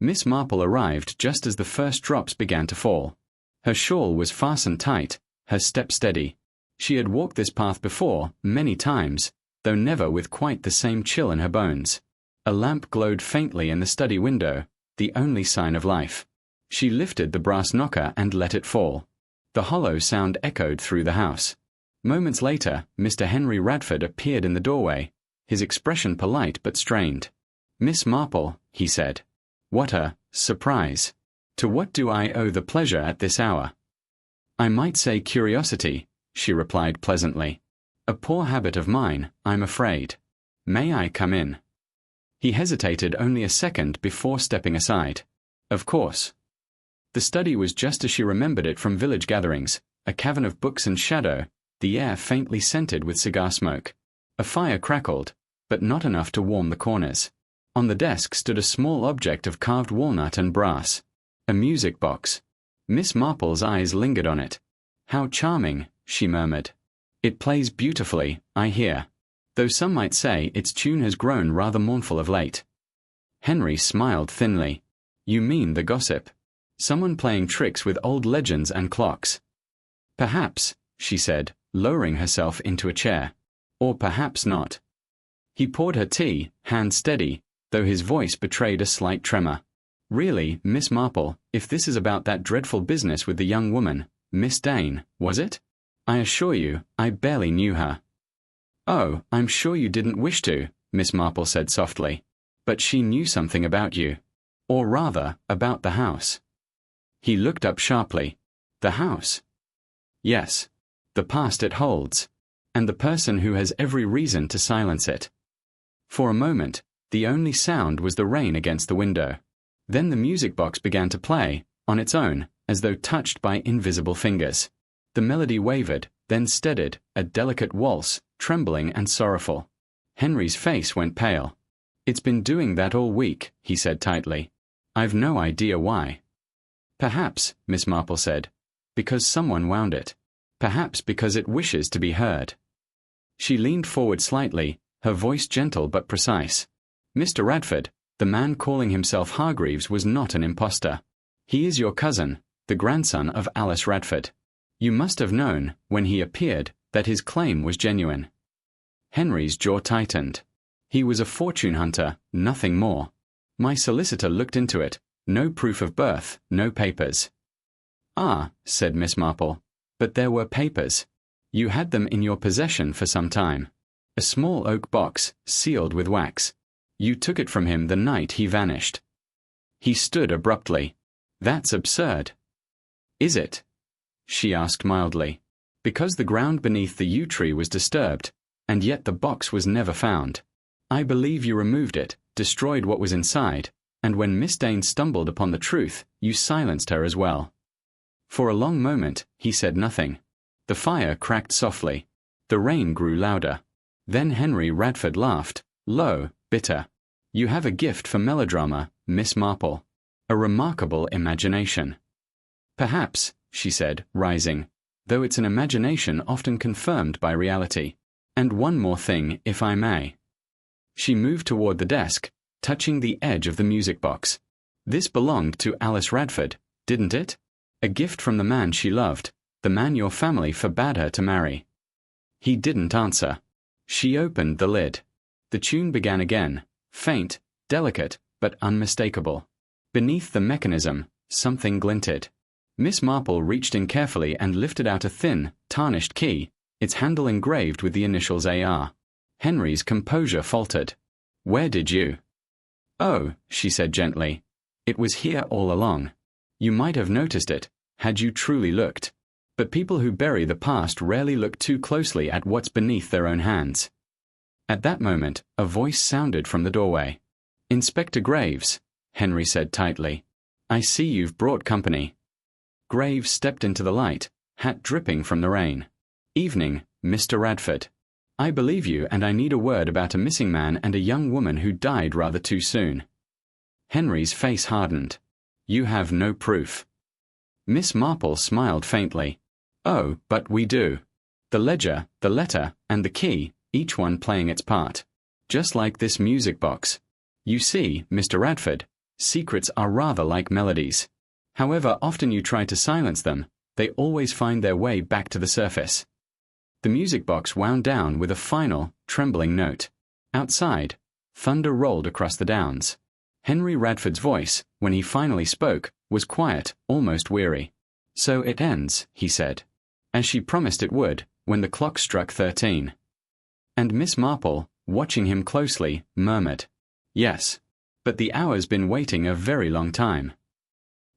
S2: Miss Marple arrived just as the first drops began to fall. Her shawl was fastened tight, her step steady. She had walked this path before, many times, though never with quite the same chill in her bones. A lamp glowed faintly in the study window, the only sign of life. She lifted the brass knocker and let it fall. The hollow sound echoed through the house. Moments later, Mr. Henry Radford appeared in the doorway, his expression polite but strained. Miss Marple, he said. What a surprise. To what do I owe the pleasure at this hour? I might say curiosity, she replied pleasantly. A poor habit of mine, I'm afraid. May I come in? He hesitated only a second before stepping aside. Of course. The study was just as she remembered it from village gatherings, a cavern of books and shadow, the air faintly scented with cigar smoke. A fire crackled, but not enough to warm the corners. On the desk stood a small object of carved walnut and brass. A music box. Miss Marple's eyes lingered on it. "How charming," she murmured. "It plays beautifully, I hear. Though some might say its tune has grown rather mournful of late." Henry smiled thinly. "You mean the gossip? Someone playing tricks with old legends and clocks?" "Perhaps," she said, lowering herself into a chair. "Or perhaps not." He poured her tea, hand steady, though his voice betrayed a slight tremor. "Really, Miss Marple, if this is about that dreadful business with the young woman, Miss Dane, was it? I assure you, I barely knew her." "Oh, I'm sure you didn't wish to," Miss Marple said softly. "But she knew something about you. Or rather, about the house." He looked up sharply. "The house?" "Yes. The past it holds. And the person who has every reason to silence it." For a moment, the only sound was the rain against the window. Then the music box began to play, on its own, as though touched by invisible fingers. The melody wavered, then steadied, a delicate waltz, trembling and sorrowful. Henry's face went pale. "It's been doing that all week," he said tightly. "I've no idea why." "Perhaps," Miss Marple said, "because someone wound it. Perhaps because it wishes to be heard." She leaned forward slightly, her voice gentle but precise. "Mr. Radford, the man calling himself Hargreaves was not an impostor. He is your cousin, the grandson of Alice Radford. You must have known, when he appeared, that his claim was genuine." Henry's jaw tightened. He was a fortune hunter, nothing more. My solicitor looked into it. No proof of birth, no papers. "Ah," said Miss Marple. "But there were papers. You had them in your possession for some time. A small oak box, sealed with wax. You took it from him the night he vanished." He stood abruptly. "That's absurd." "Is it?" she asked mildly. "Because the ground beneath the yew tree was disturbed, and yet the box was never found. I believe you removed it, destroyed what was inside, and when Miss Dane stumbled upon the truth, you silenced her as well." For a long moment, he said nothing. The fire cracked softly. The rain grew louder. Then Henry Radford laughed, low, bitter. "You have a gift for melodrama, Miss Marple. A remarkable imagination." "Perhaps," she said, rising, "though it's an imagination often confirmed by reality. And one more thing, if I may." She moved toward the desk, touching the edge of the music box. "This belonged to Alice Radford, didn't it? A gift from the man she loved, the man your family forbade her to marry." He didn't answer. She opened the lid. The tune began again, faint, delicate, but unmistakable. Beneath the mechanism, something glinted. Miss Marple reached in carefully and lifted out a thin, tarnished key, its handle engraved with the initials AR. Henry's composure faltered. "Where did you—" "Oh," she said gently. "It was here all along. You might have noticed it, had you truly looked. But people who bury the past rarely look too closely at what's beneath their own hands." At that moment, a voice sounded from the doorway. "Inspector Graves," Henry said tightly. "I see you've brought company." Graves stepped into the light, hat dripping from the rain. "Evening, Mr. Radford. I believe you, and I need a word about a missing man and a young woman who died rather too soon." Henry's face hardened. "You have no proof." Miss Marple smiled faintly. "Oh, but we do. The ledger, the letter, and the key, each one playing its part. Just like this music box. You see, Mr. Radford, secrets are rather like melodies. However often you try to silence them, they always find their way back to the surface." The music box wound down with a final, trembling note. Outside, thunder rolled across the downs. Henry Radford's voice, when he finally spoke, was quiet, almost weary. "So it ends," he said, as she promised it would, when the clock struck 13. And Miss Marple, watching him closely, murmured, "Yes. But the hour's been waiting a very long time."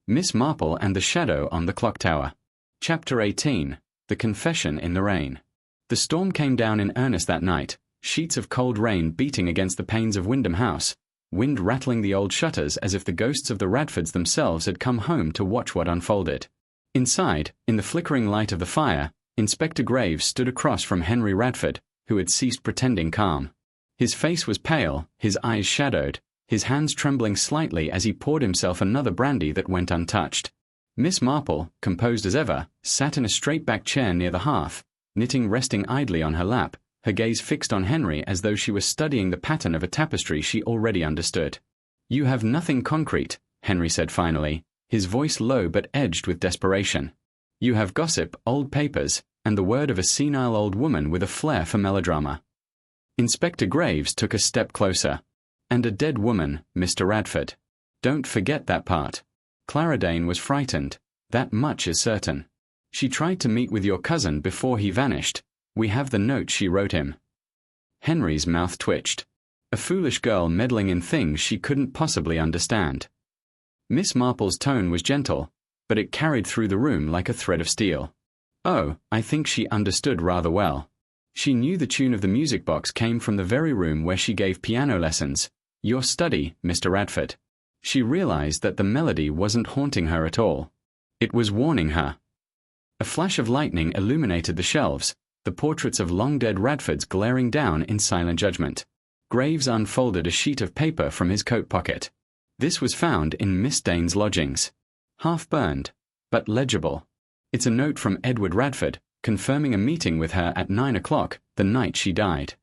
S2: Miss Marple and the Shadow on the Clock Tower. Chapter 18. The Confession in the Rain. The storm came down in earnest that night, sheets of cold rain beating against the panes of Wyndham House, wind rattling the old shutters as if the ghosts of the Radfords themselves had come home to watch what unfolded. Inside, in the flickering light of the fire, Inspector Graves stood across from Henry Radford, who had ceased pretending calm. His face was pale, his eyes shadowed, his hands trembling slightly as he poured himself another brandy that went untouched. Miss Marple, composed as ever, sat in a straight-back chair near the hearth, knitting resting idly on her lap, her gaze fixed on Henry as though she were studying the pattern of a tapestry she already understood. "You have nothing concrete," Henry said finally, his voice low but edged with desperation. "You have gossip, old papers, and the word of a senile old woman with a flair for melodrama." Inspector Graves took a step closer. "And a dead woman, Mr. Radford. Don't forget that part. Clara Dane was frightened, that much is certain. She tried to meet with your cousin before he vanished. We have the note she wrote him." Henry's mouth twitched. A foolish girl meddling in things she couldn't possibly understand. Miss Marple's tone was gentle, but it carried through the room like a thread of steel. Oh, I think she understood rather well. She knew the tune of the music box came from the very room where she gave piano lessons, your study, Mr. Radford. She realized that the melody wasn't haunting her at all. It was warning her. A flash of lightning illuminated the shelves, the portraits of long-dead Radfords glaring down in silent judgment. Graves unfolded a sheet of paper from his coat pocket. This was found in Miss Dane's lodgings. Half-burned, but legible. It's a note from Edward Radford, confirming a meeting with her at 9 o'clock, the night she died.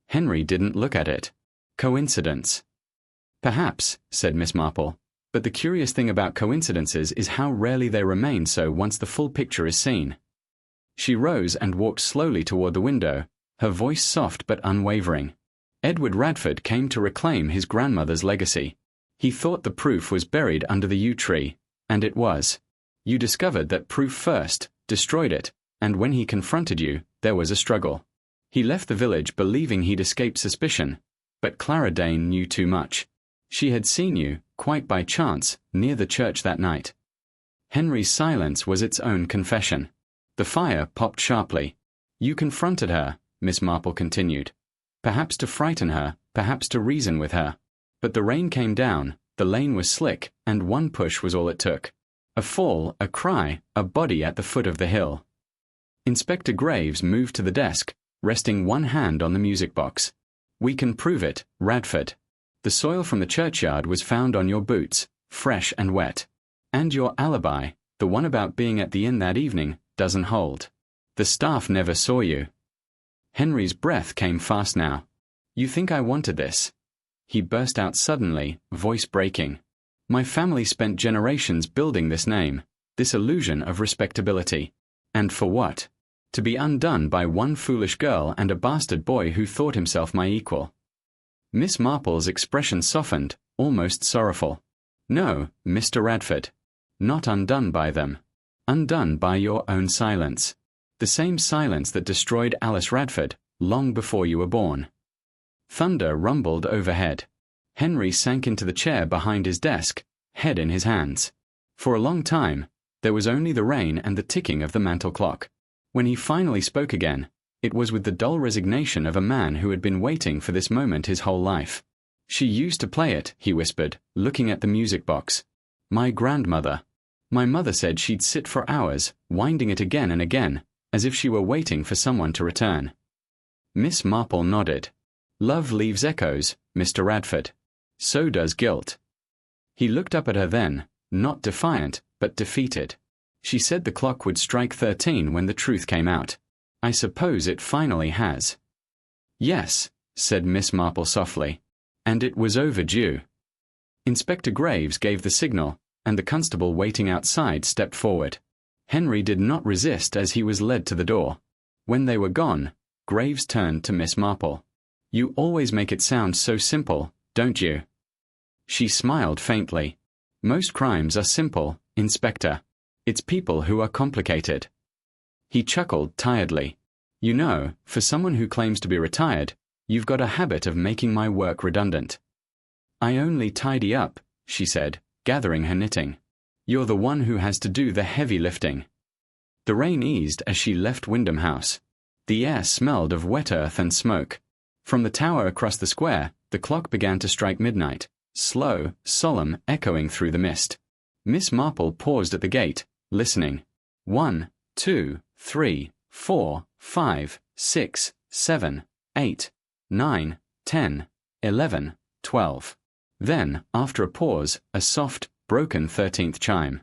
S2: Henry didn't look at it. Coincidence. "Perhaps," said Miss Marple, "but the curious thing about coincidences is how rarely they remain so once the full picture is seen." She rose and walked slowly toward the window, her voice soft but unwavering. Edward Radford came to reclaim his grandmother's legacy. He thought the proof was buried under the yew tree, and it was. You discovered that proof first, destroyed it, and when he confronted you, there was a struggle. He left the village believing he'd escaped suspicion, but Clara Dane knew too much. She had seen you, quite by chance, near the church that night. Henry's silence was its own confession. The fire popped sharply. "You confronted her," Miss Marple continued. "Perhaps to frighten her, perhaps to reason with her. But the rain came down, the lane was slick, and one push was all it took. A fall, a cry, a body at the foot of the hill." Inspector Graves moved to the desk, resting one hand on the music box. "We can prove it, Radford. The soil from the churchyard was found on your boots, fresh and wet. And your alibi, the one about being at the inn that evening, doesn't hold. The staff never saw you." Henry's breath came fast now. "You think I wanted this?" He burst out suddenly, voice breaking. "My family spent generations building this name, this illusion of respectability. And for what? To be undone by one foolish girl and a bastard boy who thought himself my equal." Miss Marple's expression softened, almost sorrowful. "No, Mr. Radford. Not undone by them. Undone by your own silence. The same silence that destroyed Alice Radford, long before you were born." Thunder rumbled overhead. Henry sank into the chair behind his desk, head in his hands. For a long time, there was only the rain and the ticking of the mantel clock. When he finally spoke again, it was with the dull resignation of a man who had been waiting for this moment his whole life. "She used to play it," he whispered, looking at the music box. "My grandmother. My mother said she'd sit for hours, winding it again and again, as if she were waiting for someone to return." Miss Marple nodded. "Love leaves echoes, Mr. Radford. So does guilt." He looked up at her then, not defiant, but defeated. She said the clock would strike 13 when the truth came out. "I suppose it finally has." "Yes," said Miss Marple softly. "And it was overdue." Inspector Graves gave the signal, and the constable waiting outside stepped forward. Henry did not resist as he was led to the door. When they were gone, Graves turned to Miss Marple. "You always make it sound so simple, don't you?" She smiled faintly. "Most crimes are simple, Inspector. It's people who are complicated." He chuckled tiredly. "You know, for someone who claims to be retired, you've got a habit of making my work redundant." "I only tidy up," she said, gathering her knitting. "You're the one who has to do the heavy lifting." The rain eased as she left Wyndham House. The air smelled of wet earth and smoke. From the tower across the square, the clock began to strike midnight, slow, solemn, echoing through the mist. Miss Marple paused at the gate, listening. 1, 2, 3, 4, 5, 6, 7, 8, 9, 10, 11, 12. Then, after a pause, a soft, broken 13th chime.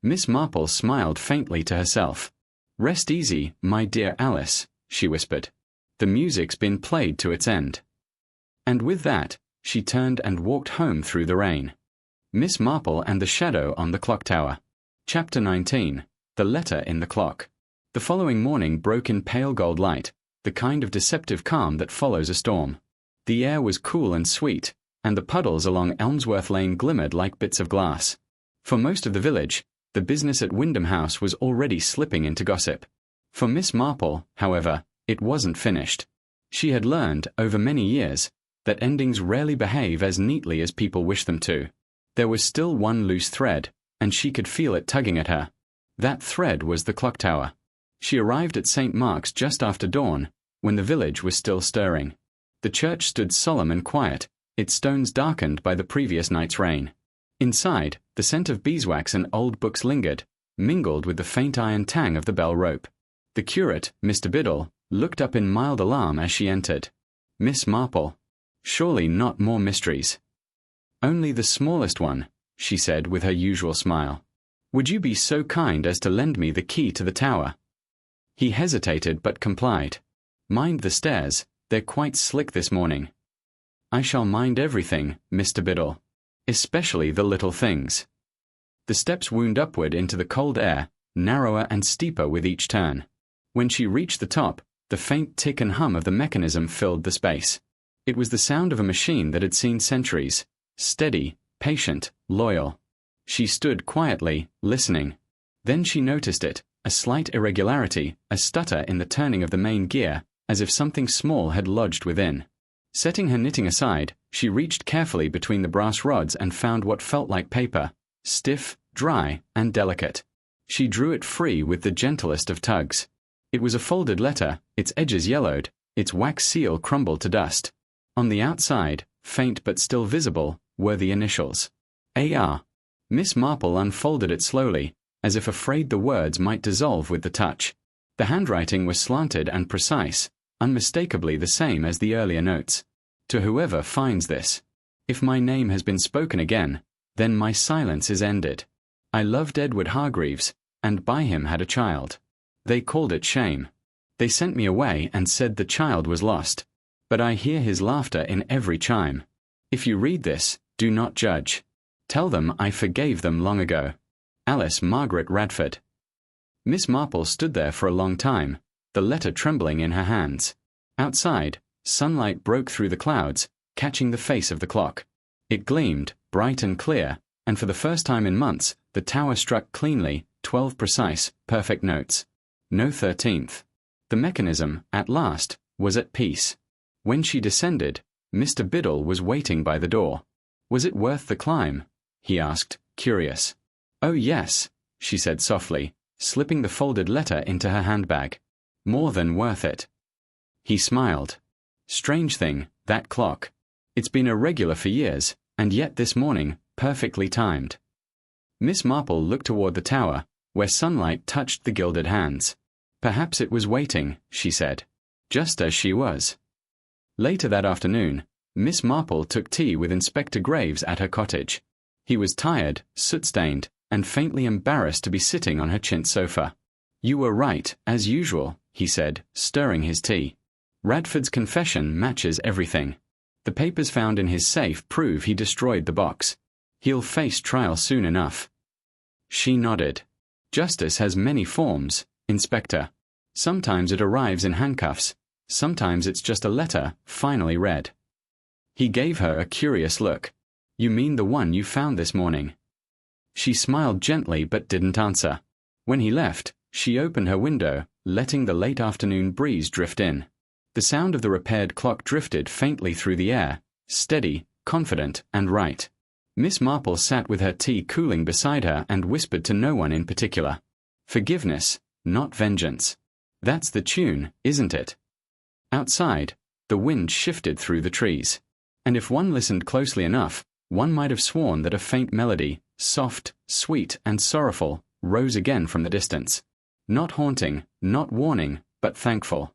S2: Miss Marple smiled faintly to herself. "Rest easy, my dear Alice," she whispered. "The music's been played to its end." And with that, she turned and walked home through the rain. Miss Marple and the Shadow on the Clock Tower. Chapter 19. The Letter in the Clock. The following morning broke in pale gold light, the kind of deceptive calm that follows a storm. The air was cool and sweet, and the puddles along Elmsworth Lane glimmered like bits of glass. For most of the village, the business at Wyndham House was already slipping into gossip. For Miss Marple, however, it wasn't finished. She had learned, over many years, that endings rarely behave as neatly as people wish them to. There was still one loose thread, and she could feel it tugging at her. That thread was the clock tower. She arrived at St. Mark's just after dawn, when the village was still stirring. The church stood solemn and quiet, its stones darkened by the previous night's rain. Inside, the scent of beeswax and old books lingered, mingled with the faint iron tang of the bell rope. The curate, Mr. Biddle, looked up in mild alarm as she entered. Miss Marple. Surely not more mysteries. "Only the smallest one," she said with her usual smile. "Would you be so kind as to lend me the key to the tower?" He hesitated but complied. "Mind the stairs, they're quite slick this morning." "I shall mind everything, Mr. Biddle. Especially the little things." The steps wound upward into the cold air, narrower and steeper with each turn. When she reached the top, the faint tick and hum of the mechanism filled the space. It was the sound of a machine that had seen centuries, steady, patient, loyal. She stood quietly, listening. Then she noticed it, a slight irregularity, a stutter in the turning of the main gear, as if something small had lodged within. Setting her knitting aside, she reached carefully between the brass rods and found what felt like paper, stiff, dry, and delicate. She drew it free with the gentlest of tugs. It was a folded letter, its edges yellowed, its wax seal crumbled to dust. On the outside, faint but still visible, were the initials. A.R. Miss Marple unfolded it slowly, as if afraid the words might dissolve with the touch. The handwriting was slanted and precise, unmistakably the same as the earlier notes. "To whoever finds this. If my name has been spoken again, then my silence is ended. I loved Edward Hargreaves, and by him had a child. They called it shame. They sent me away and said the child was lost. But I hear his laughter in every chime. If you read this, do not judge. Tell them I forgave them long ago. Alice Margaret Radford." Miss Marple stood there for a long time, the letter trembling in her hands. Outside, sunlight broke through the clouds, catching the face of the clock. It gleamed, bright and clear, and for the first time in months, the tower struck cleanly, 12 precise, perfect notes. No 13th. The mechanism, at last, was at peace. When she descended, Mr. Biddle was waiting by the door. "Was it worth the climb?" he asked, curious. "Oh yes," she said softly, slipping the folded letter into her handbag. "More than worth it." He smiled. "Strange thing, that clock. It's been irregular for years, and yet this morning, perfectly timed." Miss Marple looked toward the tower, where sunlight touched the gilded hands. "Perhaps it was waiting," she said. Just as she was. Later that afternoon, Miss Marple took tea with Inspector Graves at her cottage. He was tired, soot-stained, and faintly embarrassed to be sitting on her chintz sofa. "You were right, as usual," he said, stirring his tea. "Radford's confession matches everything. The papers found in his safe prove he destroyed the box. He'll face trial soon enough." She nodded. "Justice has many forms, Inspector. Sometimes it arrives in handcuffs. Sometimes it's just a letter, finally read." He gave her a curious look. "You mean the one you found this morning?" She smiled gently but didn't answer. When he left, she opened her window, letting the late afternoon breeze drift in. The sound of the repaired clock drifted faintly through the air, steady, confident, and right. Miss Marple sat with her tea cooling beside her and whispered to no one in particular. "Forgiveness, not vengeance. That's the tune, isn't it?" Outside, the wind shifted through the trees. And if one listened closely enough, one might have sworn that a faint melody, soft, sweet, and sorrowful, rose again from the distance. Not haunting, not warning, but thankful.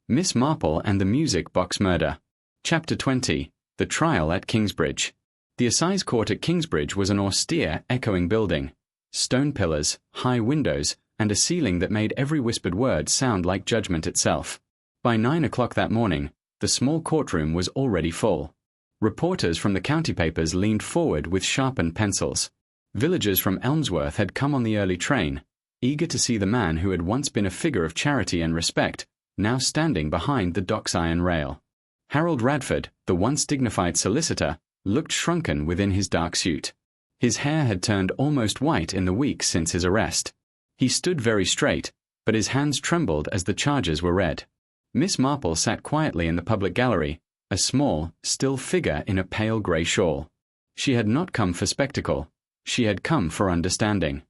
S2: Miss Marple and the Music Box Murder. Chapter 20. The Trial at Kingsbridge. The Assize Court at Kingsbridge was an austere, echoing building. stone pillars, high windows, and a ceiling that made every whispered word sound like judgment itself. By 9 o'clock that morning, the small courtroom was already full. Reporters from the county papers leaned forward with sharpened pencils. Villagers from Elmsworth had come on the early train, eager to see the man who had once been a figure of charity and respect, now standing behind the dock's iron rail. Harold Radford, the once dignified solicitor, looked shrunken within his dark suit. His hair had turned almost white in the weeks since his arrest. He stood very straight, but his hands trembled as the charges were read. Miss Marple sat quietly in the public gallery, a small, still figure in a pale grey shawl. She had not come for spectacle. She had come for understanding.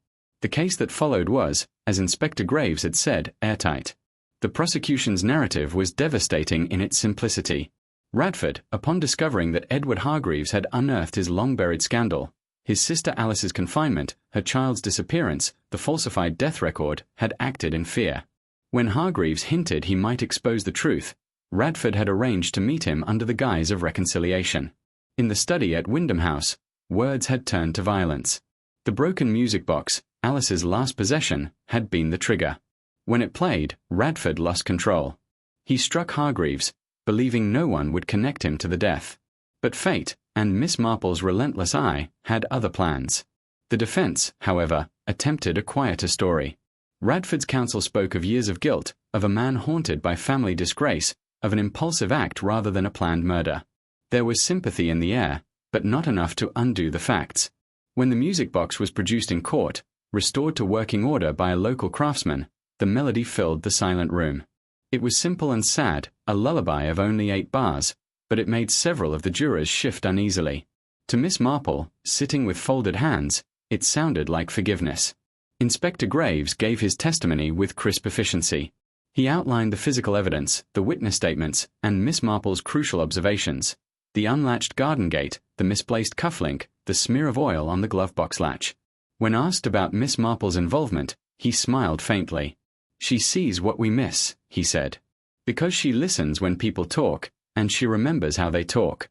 S2: The case that followed was, as Inspector Graves had said, airtight. The prosecution's narrative was devastating in its simplicity. Radford, upon discovering that Edward Hargreaves had unearthed his long-buried scandal, his sister Alice's confinement, her child's disappearance, the falsified death record, had acted in fear. When Hargreaves hinted he might expose the truth, Radford had arranged to meet him under the guise of reconciliation. In the study at Wyndham House, words had turned to violence. The broken music box, Alice's last possession, had been the trigger. When it played, Radford lost control. He struck Hargreaves, believing no one would connect him to the death. But fate, and Miss Marple's relentless eye, had other plans. The defense, however, attempted a quieter story. Radford's counsel spoke of years of guilt, of a man haunted by family disgrace, of an impulsive act rather than a planned murder. There was sympathy in the air, but not enough to undo the facts. When the music box was produced in court, restored to working order by a local craftsman, the melody filled the silent room. It was simple and sad, a lullaby of only 8 bars, but it made several of the jurors shift uneasily. To Miss Marple, sitting with folded hands, it sounded like forgiveness. Inspector Graves gave his testimony with crisp efficiency. He outlined the physical evidence, the witness statements, and Miss Marple's crucial observations: the unlatched garden gate, the misplaced cufflink, the smear of oil on the glove box latch. When asked about Miss Marple's involvement, he smiled faintly. "She sees what we miss," he said. "Because she listens when people talk, and she remembers how they talk."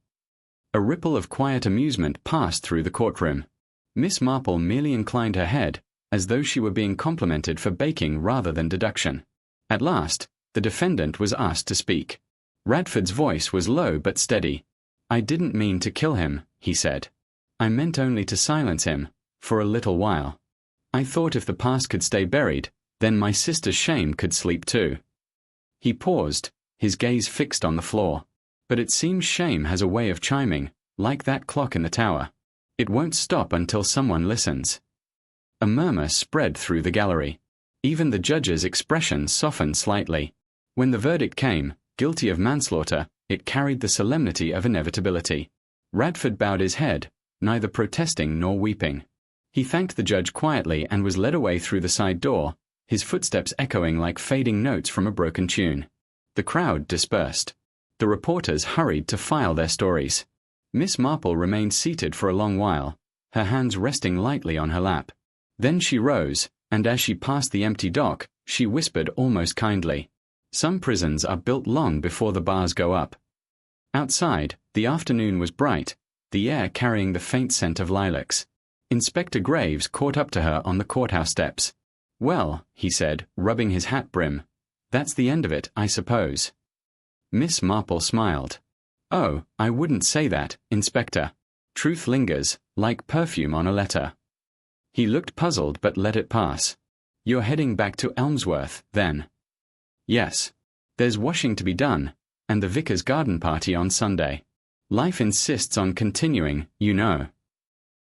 S2: A ripple of quiet amusement passed through the courtroom. Miss Marple merely inclined her head, as though she were being complimented for baking rather than deduction. At last, the defendant was asked to speak. Radford's voice was low but steady. "I didn't mean to kill him," he said. "I meant only to silence him, for a little while. I thought if the past could stay buried, then my sister's shame could sleep too." He paused, his gaze fixed on the floor. "But it seems shame has a way of chiming, like that clock in the tower. It won't stop until someone listens." A murmur spread through the gallery. Even the judge's expression softened slightly. When the verdict came, guilty of manslaughter, it carried the solemnity of inevitability. Radford bowed his head, neither protesting nor weeping. He thanked the judge quietly and was led away through the side door, his footsteps echoing like fading notes from a broken tune. The crowd dispersed. The reporters hurried to file their stories. Miss Marple remained seated for a long while, her hands resting lightly on her lap. Then she rose, and as she passed the empty dock, she whispered almost kindly, "Some prisons are built long before the bars go up." Outside, the afternoon was bright, the air carrying the faint scent of lilacs. Inspector Graves caught up to her on the courthouse steps. "Well," he said, rubbing his hat brim, "that's the end of it, I suppose." Miss Marple smiled. "Oh, I wouldn't say that, Inspector. Truth lingers, like perfume on a letter." He looked puzzled but let it pass. "You're heading back to Elmsworth, then?" "Yes. There's washing to be done, and the vicar's garden party on Sunday. Life insists on continuing, you know."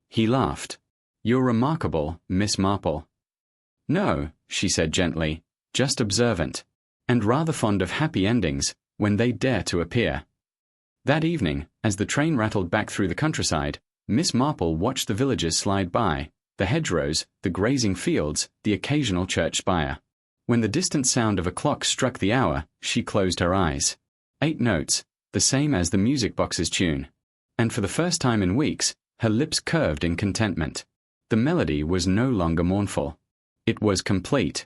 S2: He laughed. "You're remarkable, Miss Marple." "No," she said gently, "just observant. And rather fond of happy endings, when they dare to appear." That evening, as the train rattled back through the countryside, Miss Marple watched the villagers slide by, the hedgerows, the grazing fields, the occasional church spire. When the distant sound of a clock struck the hour, she closed her eyes. 8 notes, the same as the music box's tune. And for the first time in weeks, her lips curved in contentment. The melody was no longer mournful. It was complete.